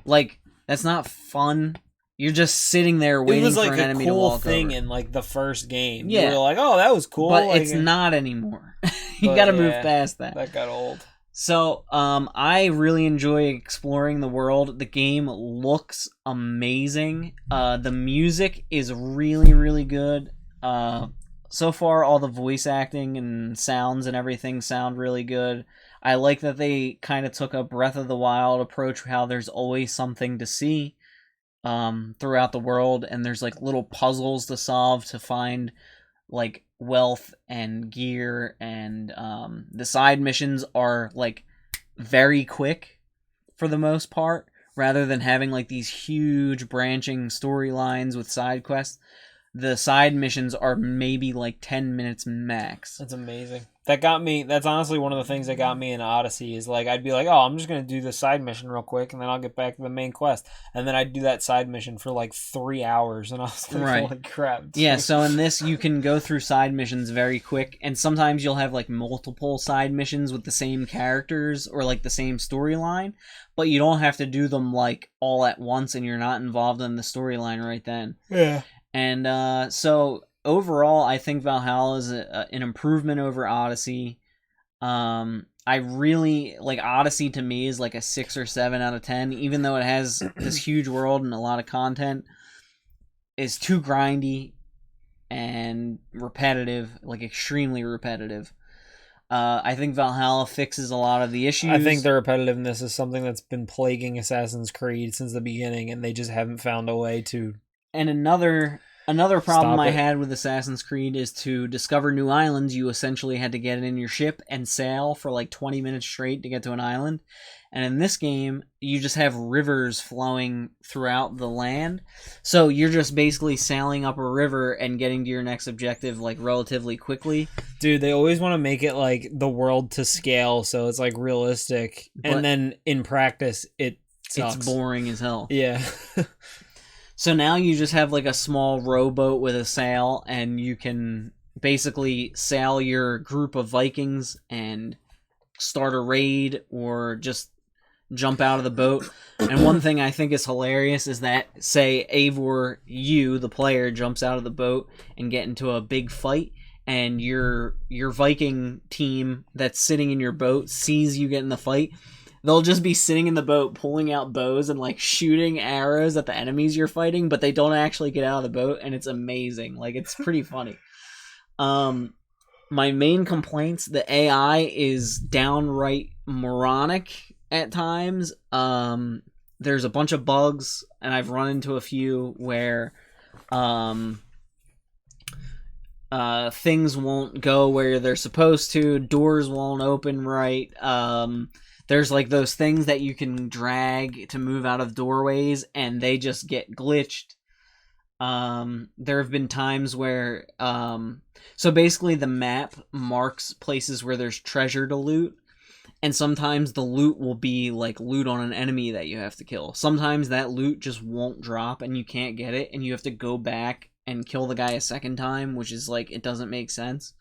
like, that's not fun. You're just sitting there waiting for an enemy to walk over. It was like a cool thing in like the first game. Yeah. You were like, oh, that was cool. But like, it's not anymore. You gotta move past that. That got old. So, I really enjoy exploring the world. The game looks amazing. The music is really, really good. So far, all the voice acting and sounds and everything sound really good. I like that they kind of took a Breath of the Wild approach, how there's always something to see throughout the world, and there's like little puzzles to solve to find like wealth and gear, and the side missions are like very quick for the most part, rather than having like these huge branching storylines with side quests. The side missions are maybe like 10 minutes max. That's amazing. That's honestly one of the things that got me in Odyssey, is like, I'd be like, oh, I'm just going to do this side mission real quick, and then I'll get back to the main quest. And then I'd do that side mission for like 3 hours, and I was like, holy crap. Yeah, so in this, you can go through side missions very quick, and sometimes you'll have like multiple side missions with the same characters or like the same storyline, but you don't have to do them like all at once, and you're not involved in the storyline right then. Yeah. And so overall, I think Valhalla is an improvement over Odyssey. I really like Odyssey. To me, is like a 6 or 7 out of 10, even though it has this huge world and a lot of content. Is too grindy and repetitive, like extremely repetitive. I think Valhalla fixes a lot of the issues. I think the repetitiveness is something that's been plaguing Assassin's Creed since the beginning, and they just haven't found a way to. And another problem I had with Assassin's Creed is, to discover new islands, you essentially had to get in your ship and sail for like 20 minutes straight to get to an island. And in this game, you just have rivers flowing throughout the land. So you're just basically sailing up a river and getting to your next objective like relatively quickly. Dude, they always want to make it like the world to scale, so it's like realistic. And then in practice, it sucks. It's boring as hell. Yeah. So now you just have like a small rowboat with a sail, and you can basically sail your group of Vikings and start a raid or just jump out of the boat. And one thing I think is hilarious is that, say, Eivor, you, the player, jumps out of the boat and get into a big fight, and your Viking team that's sitting in your boat sees you get in the fight. They'll just be sitting in the boat pulling out bows and like shooting arrows at the enemies you're fighting, but they don't actually get out of the boat, and it's amazing. Like, it's pretty funny. My main complaints, the AI is downright moronic at times. there's a bunch of bugs, and I've run into a few where things won't go where they're supposed to, doors won't open right. There's like those things that you can drag to move out of doorways, and they just get glitched. There have been times where so basically the map marks places where there's treasure to loot, and sometimes the loot will be like loot on an enemy that you have to kill. Sometimes that loot just won't drop and you can't get it, and you have to go back and kill the guy a second time, which is like, it doesn't make sense.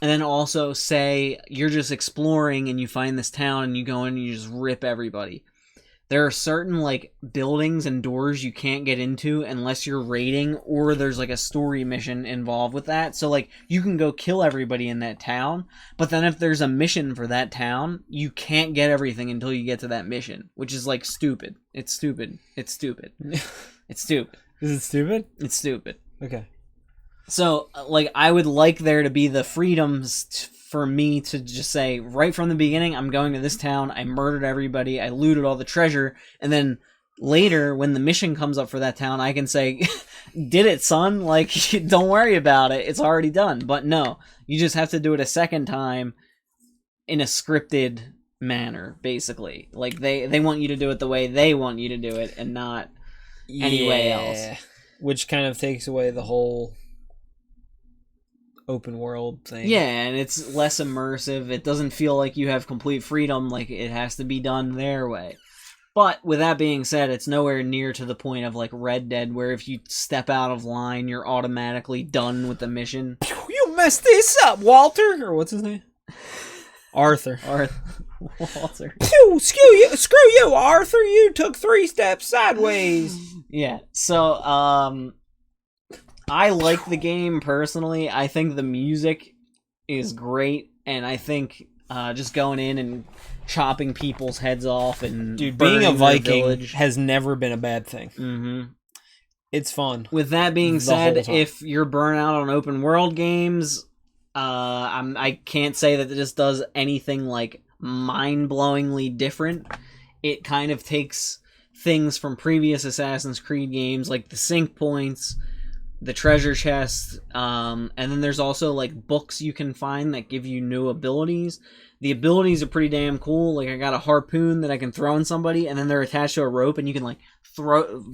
And then also, say you're just exploring and you find this town and you go in and you just rip everybody. There are certain like buildings and doors you can't get into unless you're raiding, or there's like a story mission involved with that. So like, you can go kill everybody in that town, but then if there's a mission for that town, you can't get everything until you get to that mission, which is like stupid. It's stupid. It's stupid. It's stupid. Is it stupid? It's stupid. Okay. So like, I would like there to be the freedoms for me to just say right from the beginning, I'm going to this town, I murdered everybody, I looted all the treasure, and then later when the mission comes up for that town, I can say, did it, son, like, don't worry about it, it's already done. But no, you just have to do it a second time in a scripted manner, basically. Like, they want you to do it the way they want you to do it, and not any way else. Which kind of takes away the whole open world thing. Yeah, and it's less immersive. It doesn't feel like you have complete freedom, like it has to be done their way. But with that being said, it's nowhere near to the point of like Red Dead, where if you step out of line, you're automatically done with the mission. You messed this up, Walter! Or what's his name? Arthur. Walter. Pew, screw you, Arthur! You took 3 steps sideways! Yeah, so, I like the game personally. I think the music is great, and I think just going in and chopping people's heads off and being a Viking village has never been a bad thing. Mm-hmm. It's fun. With that being said, if you're burnt out on open world games, I can't say that this does anything like mind-blowingly different. It kind of takes things from previous Assassin's Creed games, like the sync points, the treasure chest, and then there's also like books you can find that give you new abilities. The abilities are pretty damn cool. Like, I got a harpoon that I can throw in somebody, and then they're attached to a rope, and you can like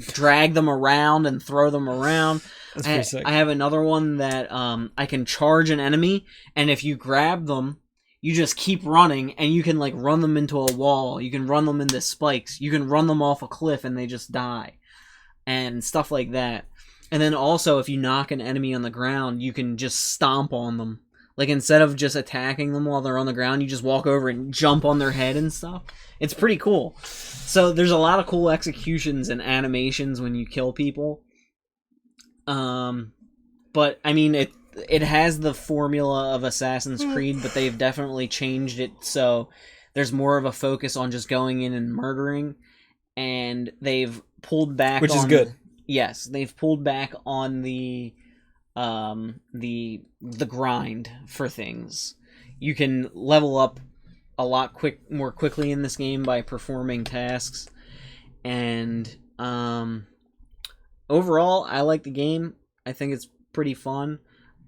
drag them around and throw them around. That's pretty sick. I have another one that I can charge an enemy, and if you grab them, you just keep running, and you can like run them into a wall. You can run them into spikes. You can run them off a cliff, and they just die, and stuff like that. And then also, if you knock an enemy on the ground, you can just stomp on them. Like, instead of just attacking them while they're on the ground, you just walk over and jump on their head and stuff. It's pretty cool. So there's a lot of cool executions and animations when you kill people. But, I mean, it has the formula of Assassin's Creed, but they've definitely changed it so there's more of a focus on just going in and murdering. And they've pulled back Which is good. Yes, they've pulled back on the grind for things. You can level up a lot more quickly in this game by performing tasks, and overall, I like the game. I think it's pretty fun.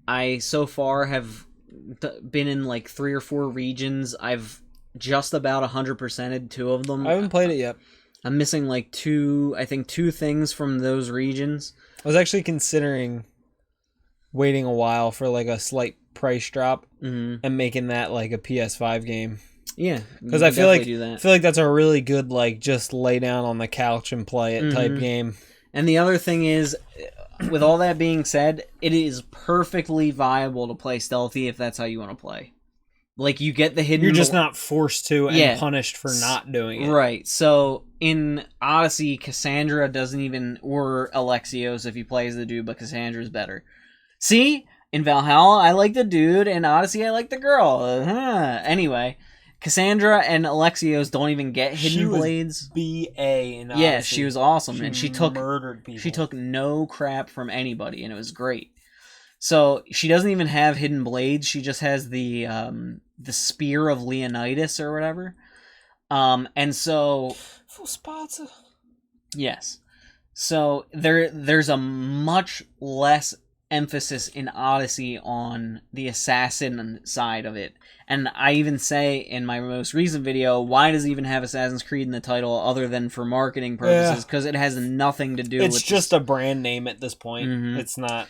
I so far have been in like 3 or 4 regions. I've just about 100%ed 2 of them. I haven't played it yet. I'm missing like 2 things from those regions. I was actually considering waiting a while for like a slight price drop and making that like a PS5 game. Yeah, because I feel like that's a really good like just lay down on the couch and play it type game. And the other thing is, with all that being said, it is perfectly viable to play stealthy if that's how you want to play. Like, you get the hidden... You're just not forced to and punished for not doing it. Right. So, in Odyssey, Cassandra doesn't even... Or Alexios, if you play as the dude, but Cassandra's better. See? In Valhalla, I like the dude. In Odyssey, I like the girl. Anyway, Cassandra and Alexios don't even get hidden blades. B.A. in Odyssey. Yeah, she was awesome. And she murdered people. She took no crap from anybody, and it was great. So, she doesn't even have hidden blades. She just has the spear of Leonidas or whatever. And so Full spots. yes. So there's a much less emphasis in Odyssey on the assassin side of it. And I even say in my most recent video, why does it even have Assassin's Creed in the title other than for marketing purposes? Because it has nothing to do with... It's just a brand name at this point. Mhm. It's not...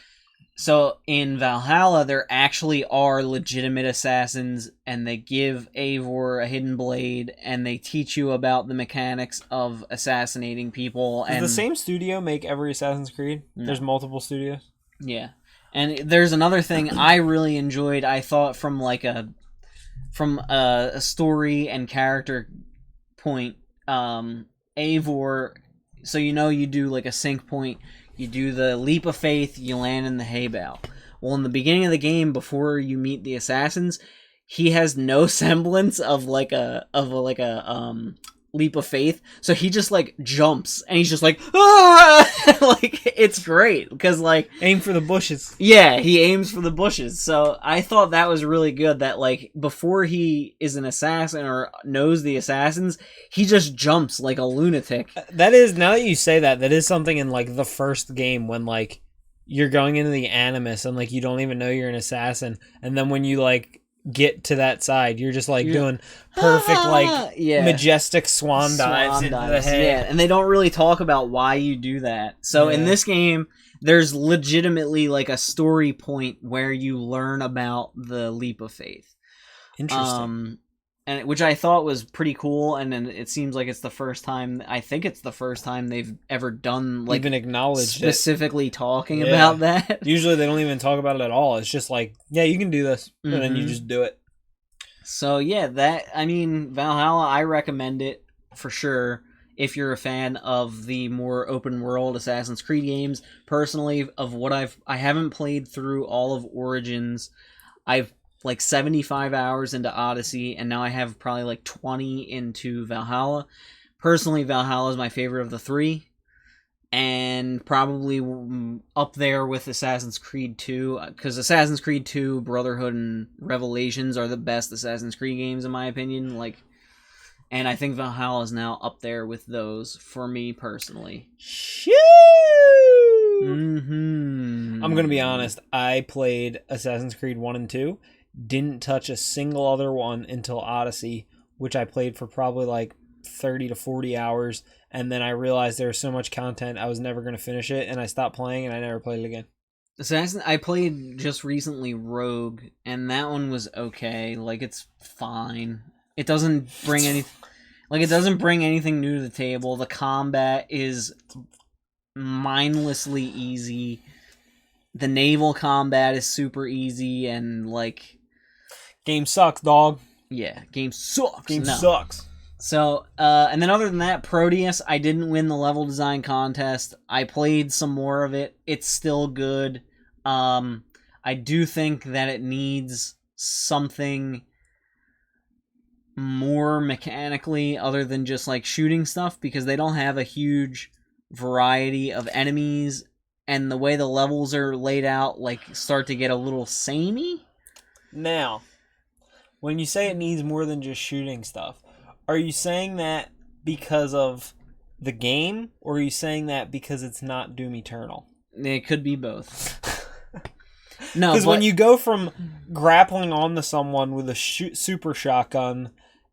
So in Valhalla, there actually are legitimate assassins, and they give Eivor a hidden blade, and they teach you about the mechanics of assassinating people. Does And the same studio make every Assassin's Creed? No. There's multiple studios? Yeah. And there's another thing I really enjoyed, I thought, from a story and character point. Eivor, so you do like a sync point, you do the leap of faith, you land in the hay bale. Well, in the beginning of the game, before you meet the assassins, he has no semblance of like a leap of faith, so he just like jumps and he's just like, ah! Like, it's great because like, Aim for the bushes. yeah, he aims for the bushes. So I thought that was really good that like before he is an assassin or knows the assassins, he just jumps like a lunatic. That is, now that you say that, that is something in like the first game when like you're going into the Animus and like you don't even know you're an assassin, and then when you like get to that side, you're just like doing perfect like majestic swan dives into the head. Yeah, and they don't really talk about why you do that. So in this game, there's legitimately like a story point where you learn about the leap of faith. Interesting. And which I thought was pretty cool, and then it seems like it's the first time. I think it's the first time they've ever done like even acknowledged specifically talking about that. Usually they don't even talk about it at all. It's just like, yeah, you can do this, and then you just do it. So yeah, Valhalla, I recommend it for sure if you're a fan of the more open world Assassin's Creed games. Personally, of what I haven't played through all of Origins. I've like 75 hours into Odyssey, and now I have probably like 20 into Valhalla. Personally, Valhalla is my favorite of the three, and probably up there with Assassin's Creed 2, because Assassin's Creed 2, Brotherhood, and Revelations are the best Assassin's Creed games in my opinion. Like, and I think Valhalla is now up there with those for me personally. Shoo! I'm gonna be honest. I played Assassin's Creed 1 and 2. Didn't touch a single other one until Odyssey, which I played for probably like 30 to 40 hours, and then I realized there was so much content I was never going to finish it, and I stopped playing and I never played it again. I played just recently Rogue, and that one was okay. Like, it's fine. It doesn't bring anything new to the table. The combat is mindlessly easy. The naval combat is super easy, and like, game sucks, dog. Yeah, game sucks. Game sucks. So, and then other than that, Prodeus, I didn't win the level design contest. I played some more of it. It's still good. I do think that it needs something more mechanically other than just like shooting stuff, because they don't have a huge variety of enemies, and the way the levels are laid out like start to get a little samey. Now, when you say it needs more than just shooting stuff, are you saying that because of the game, or are you saying that because it's not Doom Eternal? It could be both. No, because when you go from grappling onto someone with a super shotgun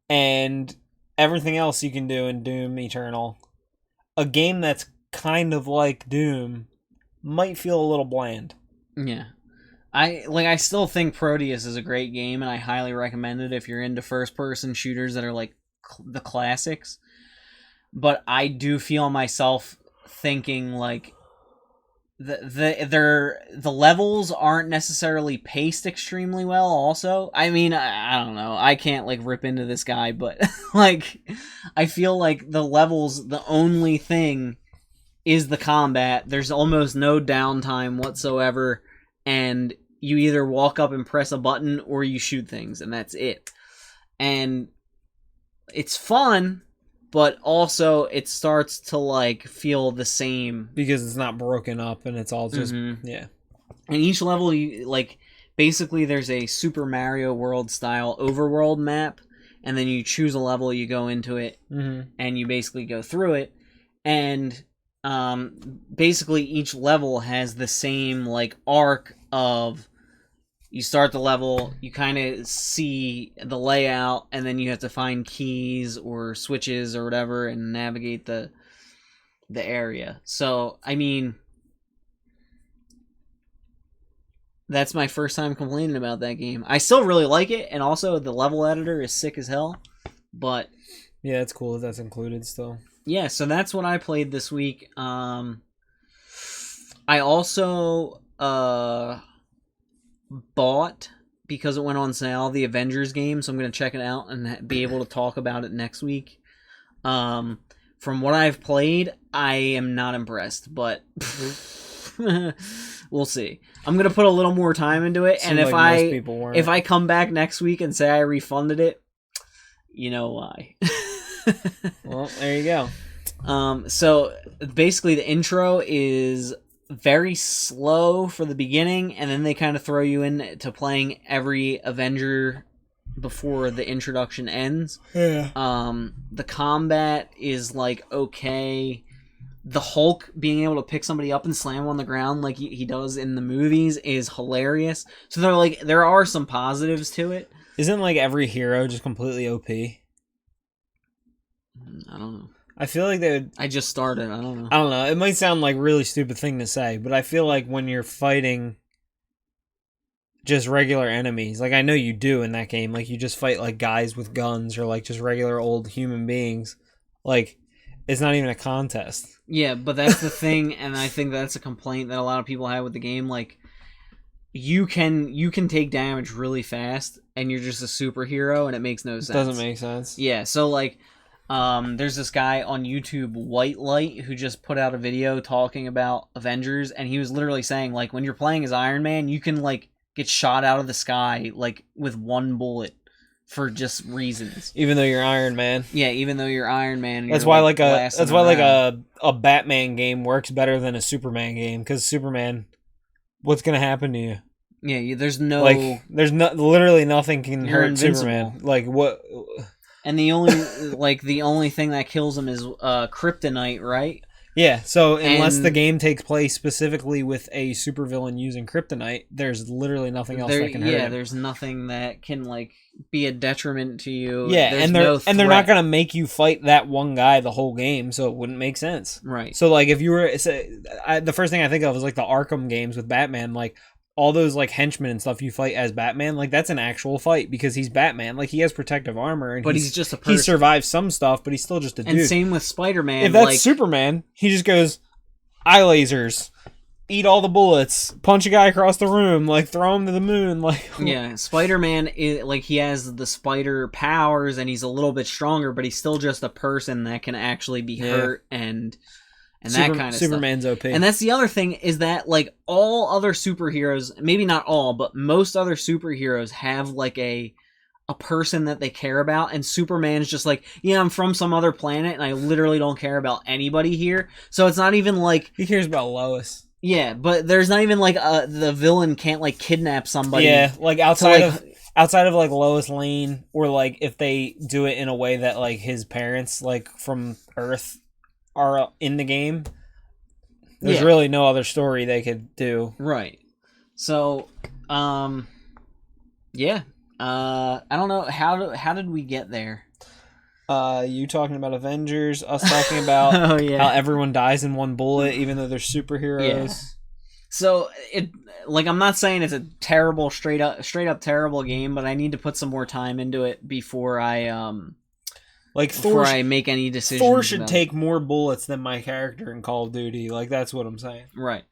and everything else you can do in Doom Eternal, a game that's kind of like Doom might feel a little bland. Yeah. I still think Proteus is a great game, and I highly recommend it if you're into first-person shooters that are like the classics. But I do feel myself thinking like the levels aren't necessarily paced extremely well. Also, I mean, I don't know. I can't like rip into this guy, but like I feel like the levels, the only thing is the combat. There's almost no downtime whatsoever, and you either walk up and press a button or you shoot things, and that's it. And it's fun, but also it starts to like feel the same because it's not broken up and it's all just yeah. And each level, you like basically there's a Super Mario World style overworld map, and then you choose a level, you go into it, and you basically go through it, and basically each level has the same like arc of you start the level, you kind of see the layout, and then you have to find keys or switches or whatever and navigate the area. So, I mean, that's my first time complaining about that game. I still really like it, and also the level editor is sick as hell, but... Yeah, it's cool that that's included still. Yeah, so that's what I played this week. I also bought, because it went on sale, the Avengers game, so I'm going to check it out and be able to talk about it next week. From what I've played, I am not impressed, but we'll see. I'm going to put a little more time into it, and if I come back next week and say I refunded it, you know why. Well, there you go. So basically the intro is very slow for the beginning, and then they kind of throw you into playing every Avenger before the introduction ends. Yeah. The combat is like okay. The Hulk being able to pick somebody up and slam on the ground like he does in the movies is hilarious. So there are some positives to it. Isn't like every hero just completely OP? I don't know. I feel like they would... I just started. I don't know. I don't know. It might sound like a really stupid thing to say, but I feel like when you're fighting just regular enemies, like I know you do in that game, like you just fight like guys with guns or like just regular old human beings, like it's not even a contest. Yeah, but that's the thing, and I think that's a complaint that a lot of people have with the game. Like, you can take damage really fast, and you're just a superhero, and it makes no sense. Doesn't make sense. Yeah, so like, there's this guy on YouTube, White Light, who just put out a video talking about Avengers, and he was literally saying, like, when you're playing as Iron Man, you can, like, get shot out of the sky, like, with one bullet for just reasons. Even though you're Iron Man. Yeah, even though you're Iron Man. That's why a Batman game works better than a Superman game, because Superman, what's gonna happen to you? Yeah, there's no... Like, literally nothing can hurt invincible. Superman. Like, what... And the only thing that kills him is kryptonite, right? Yeah, so unless the game takes place specifically with a supervillain using kryptonite, there's literally nothing else that can hurt him. Yeah, there's nothing that can like be a detriment to you. Yeah, and they're not gonna make you fight that one guy the whole game, so it wouldn't make sense. Right. So like if you were, the first thing I think of is like the Arkham games with Batman, like all those like henchmen and stuff you fight as Batman, like that's an actual fight because he's Batman. Like he has protective armor, and but he's just a person. He survives some stuff, but he's still just a dude. And same with Spider-Man. If that's Superman, he just goes eye lasers, eat all the bullets, punch a guy across the room, like throw him to the moon. Like yeah, Spider-Man is like he has the spider powers and he's a little bit stronger, but he's still just a person that can actually be hurt and that kind of Superman's stuff. OP. And that's the other thing is that like all other superheroes, maybe not all, but most other superheroes have like a person that they care about, and Superman's just like, yeah, I'm from some other planet and I literally don't care about anybody here. So it's not even like he cares about Lois. Yeah, but there's not even like the villain can't like kidnap somebody. Yeah, like outside of like Lois Lane, or like if they do it in a way that like his parents like from Earth are in the game, there's really no other story they could do. Right. So, yeah. I don't know how did we get there? You talking about Avengers, us talking about how everyone dies in one bullet, even though they're superheroes. Yeah. So I'm not saying it's a terrible, straight up terrible game, but I need to put some more time into it before I I make any decisions. Thor should take more bullets than my character in Call of Duty. Like that's what I'm saying. Right.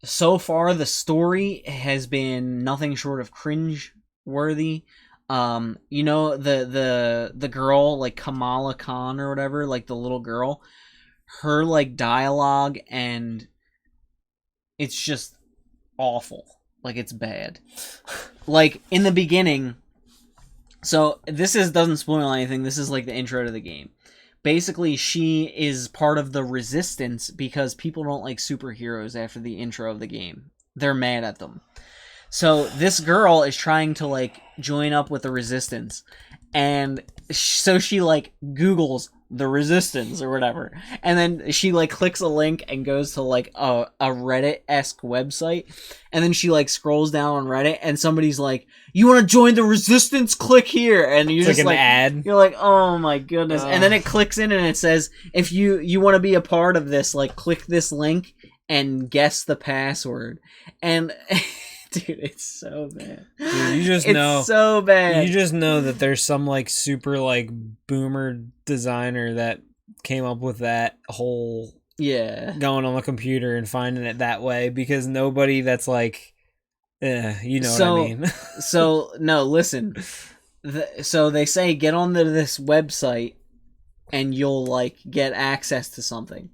So far the story has been nothing short of cringe worthy. You know the girl like Kamala Khan or whatever, like the little girl, her like dialogue, and it's just awful. Like it's bad. Like in the beginning. So this doesn't spoil anything. This is like the intro to the game. Basically, she is part of the resistance because people don't like superheroes after the intro of the game. They're mad at them. So this girl is trying to like join up with the resistance, And so she like Googles the Resistance or whatever, and then she like clicks a link and goes to like a Reddit-esque website, and then she like scrolls down on Reddit and somebody's like, you want to join the Resistance, click here, and you're It's just like an ad. you're like, oh my goodness. And then it clicks in and it says, if you want to be a part of this, like click this link and guess the password. And dude, it's so bad. Dude, you just it's know. so bad. You just know that there's some like super like boomer designer that came up with that whole going on the computer and finding it that way, because nobody that's like, you know what I mean. So no, listen. So they say get onto this website and you'll like get access to something.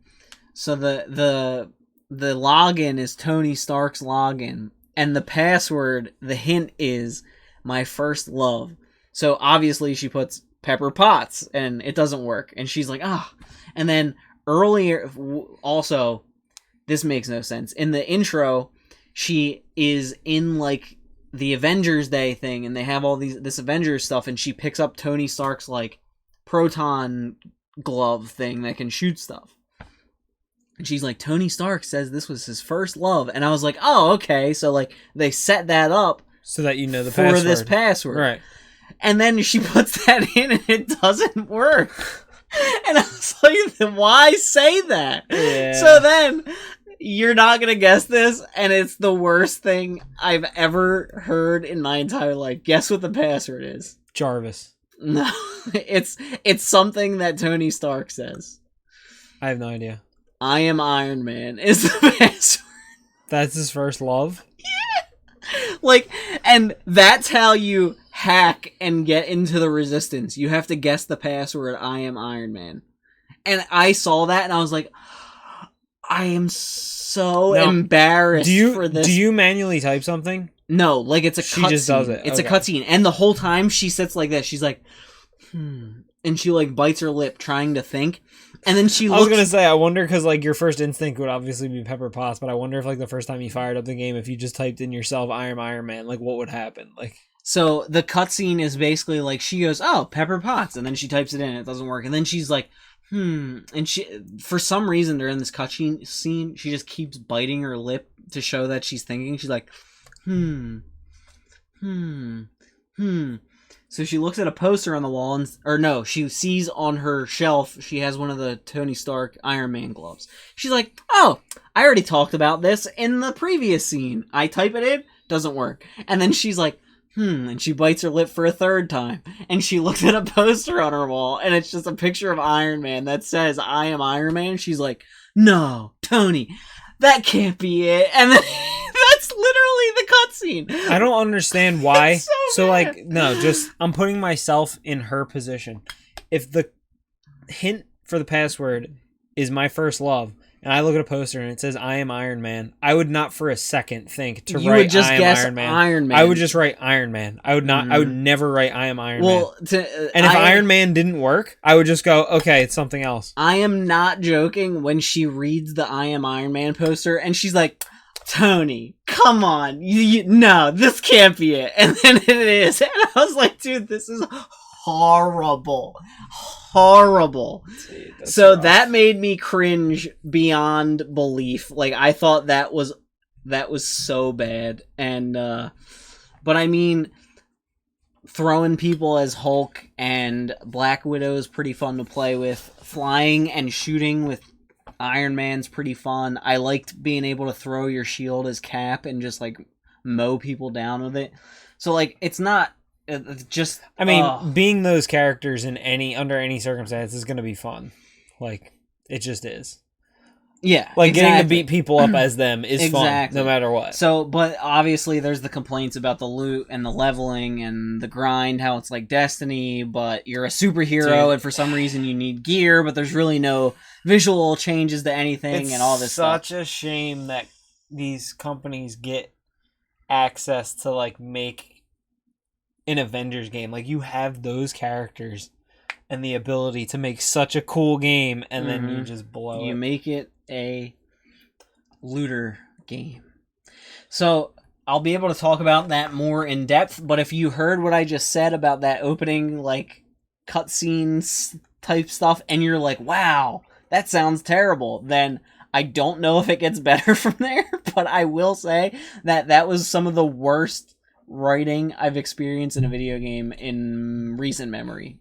So the login is Tony Stark's login. And the password, the hint is my first love. So obviously she puts Pepper Potts and it doesn't work. And she's like, ah. And then earlier, also, this makes no sense. In the intro, she is in like the Avengers Day thing and they have all this Avengers stuff, and she picks up Tony Stark's like proton glove thing that can shoot stuff. And she's like, Tony Stark says this was his first love. And I was like, oh, okay. So, like, they set that up so that you know the password. For this password. Right. And then she puts that in and it doesn't work. And I was like, then why say that? Yeah. So then, you're not going to guess this, and it's the worst thing I've ever heard in my entire life. Guess what the password is? Jarvis. No. It's something that Tony Stark says. I have no idea. I am Iron Man is the password. That's his first love? Yeah. Like, and that's how you hack and get into the Resistance. You have to guess the password, I am Iron Man. And I saw that and I was like, I am so embarrassed for this. Do you manually type something? No, like it's a cutscene. She just does it. It's a cutscene. And the whole time she sits like this. She's like, and she like bites her lip trying to think. And then she looks... I was going to say, I wonder, because like your first instinct would obviously be Pepper Potts, but I wonder if like the first time you fired up the game, if you just typed in yourself, I am Iron Man, like what would happen? Like, so the cutscene is basically like she goes, oh, Pepper Potts, and then she types it in, and it doesn't work. And then she's like, and she, for some reason during this cutscene scene, she just keeps biting her lip to show that she's thinking. She's like, So she looks at a poster on the wall, and she sees on her shelf, she has one of the Tony Stark Iron Man gloves. She's like, oh, I already talked about this in the previous scene. I type it in, doesn't work. And then she's like, and she bites her lip for a third time. And she looks at a poster on her wall, and it's just a picture of Iron Man that says, I am Iron Man. She's like, no, Tony, that can't be it. And then that's literally the cutscene. I don't understand why. So like, no, just I'm putting myself in her position. If the hint for the password is my first love, and I look at a poster and it says I am Iron Man, I would not for a second think to you write would just I am guess Iron Man. Iron Man. I would just write Iron Man. I would not. I would never write I am Iron Man. And if Iron Man didn't work, I would just go, okay, it's something else. I am not joking when she reads the I am Iron Man poster and she's like, Tony, come on, no, this can't be it. And then it is. And I was like, dude, this is horrible. Dude, so rough. That made me cringe beyond belief. Like, I thought that was so bad. And but I mean, throwing people as Hulk and Black Widow is pretty fun to play with. Flying and shooting with Iron Man's pretty fun. I liked being able to throw your shield as Cap and just like mow people down with it. So like, it's not just. I mean, being those characters in under any circumstance is going to be fun. Like, it just is. Yeah, like getting to beat people up as them is fun, no matter what. So, but obviously, there's the complaints about the loot and the leveling and the grind. How it's like Destiny, but you're a superhero, and for some reason you need gear, but there's really no visual changes to anything, and all this stuff. It's such a shame that these companies get access to like make an Avengers game. Like, you have those characters and the ability to make such a cool game, and then you just blow it. You make it a looter game. So I'll be able to talk about that more in depth. But if you heard what I just said about that opening, like, cutscenes type stuff, and you're like, wow, that sounds terrible, then I don't know if it gets better from there. But I will say that that was some of the worst writing I've experienced in a video game in recent memory.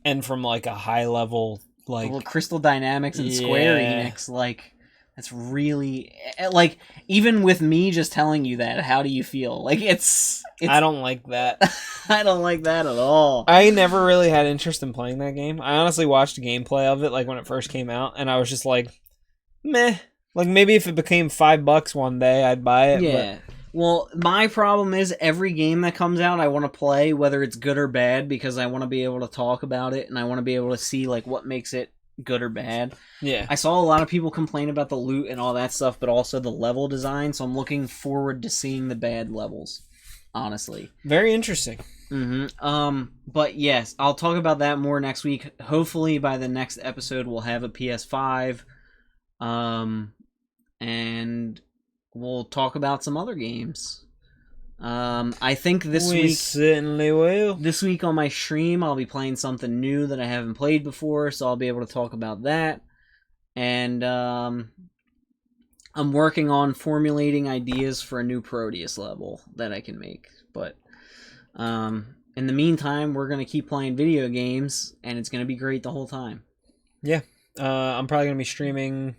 And from like a high level, like Well, Crystal Dynamics and Square Enix, like, that's really, like, even with me just telling you that, how do you feel? Like, it's I don't like that. I don't like that at all. I never really had interest in playing that game. I honestly watched gameplay of it like when it first came out, and I was just like, meh. Like maybe if it became $5 one day, I'd buy it. Yeah. But Well, my problem is every game that comes out, I want to play, whether it's good or bad, because I want to be able to talk about it, and I want to be able to see, like, what makes it good or bad. yeah, I saw a lot of people complain about the loot and all that stuff, but also the level design, so I'm looking forward to seeing the bad levels, honestly. very interesting. But yes, I'll talk about that more next week. Hopefully by the next episode we'll have a PS5. And we'll talk about some other games. I think this We week certainly will. this week on my stream I'll be playing something new that I haven't played before, so I'll be able to talk about that. And I'm working on formulating ideas for a new Prodeus level that I can make. But in the meantime, we're going to keep playing video games, and it's going to be great the whole time. Yeah, I'm probably gonna be streaming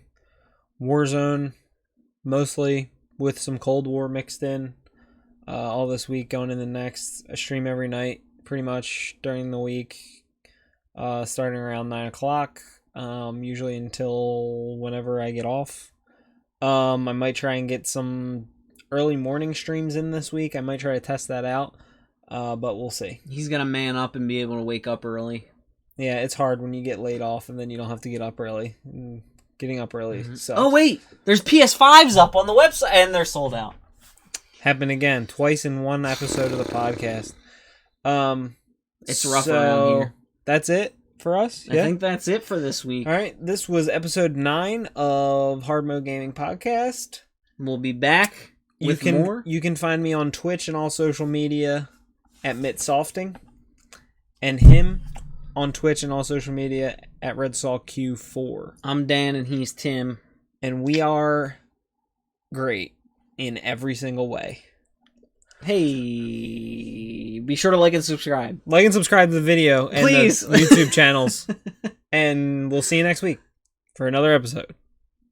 Warzone, mostly with some Cold War mixed in. All this week, going in the next. I stream every night, pretty much during the week, starting around 9 o'clock, usually until whenever I get off. I might try and get some early morning streams in this week. I might try to test that out, but we'll see. He's going to man up and be able to wake up early. Yeah, it's hard when you get laid off and then you don't have to get up early. Getting up early, so Oh, wait! There's PS5s up on the website, and they're sold out. happened again, twice in one episode of the podcast. It's rough around here. That's it for us. I think that's it for this week. All right, this was episode 9 of Hard Mode Gaming Podcast. We'll be back with more. You can find me on Twitch and all social media at Mitsofting, and him on Twitch and all social media at RedSawQ4. I'm Dan and he's Tim. And we are great in every single way. Hey, be sure to like and subscribe. Like and subscribe to the video and Please. the YouTube channels. And we'll see you next week for another episode.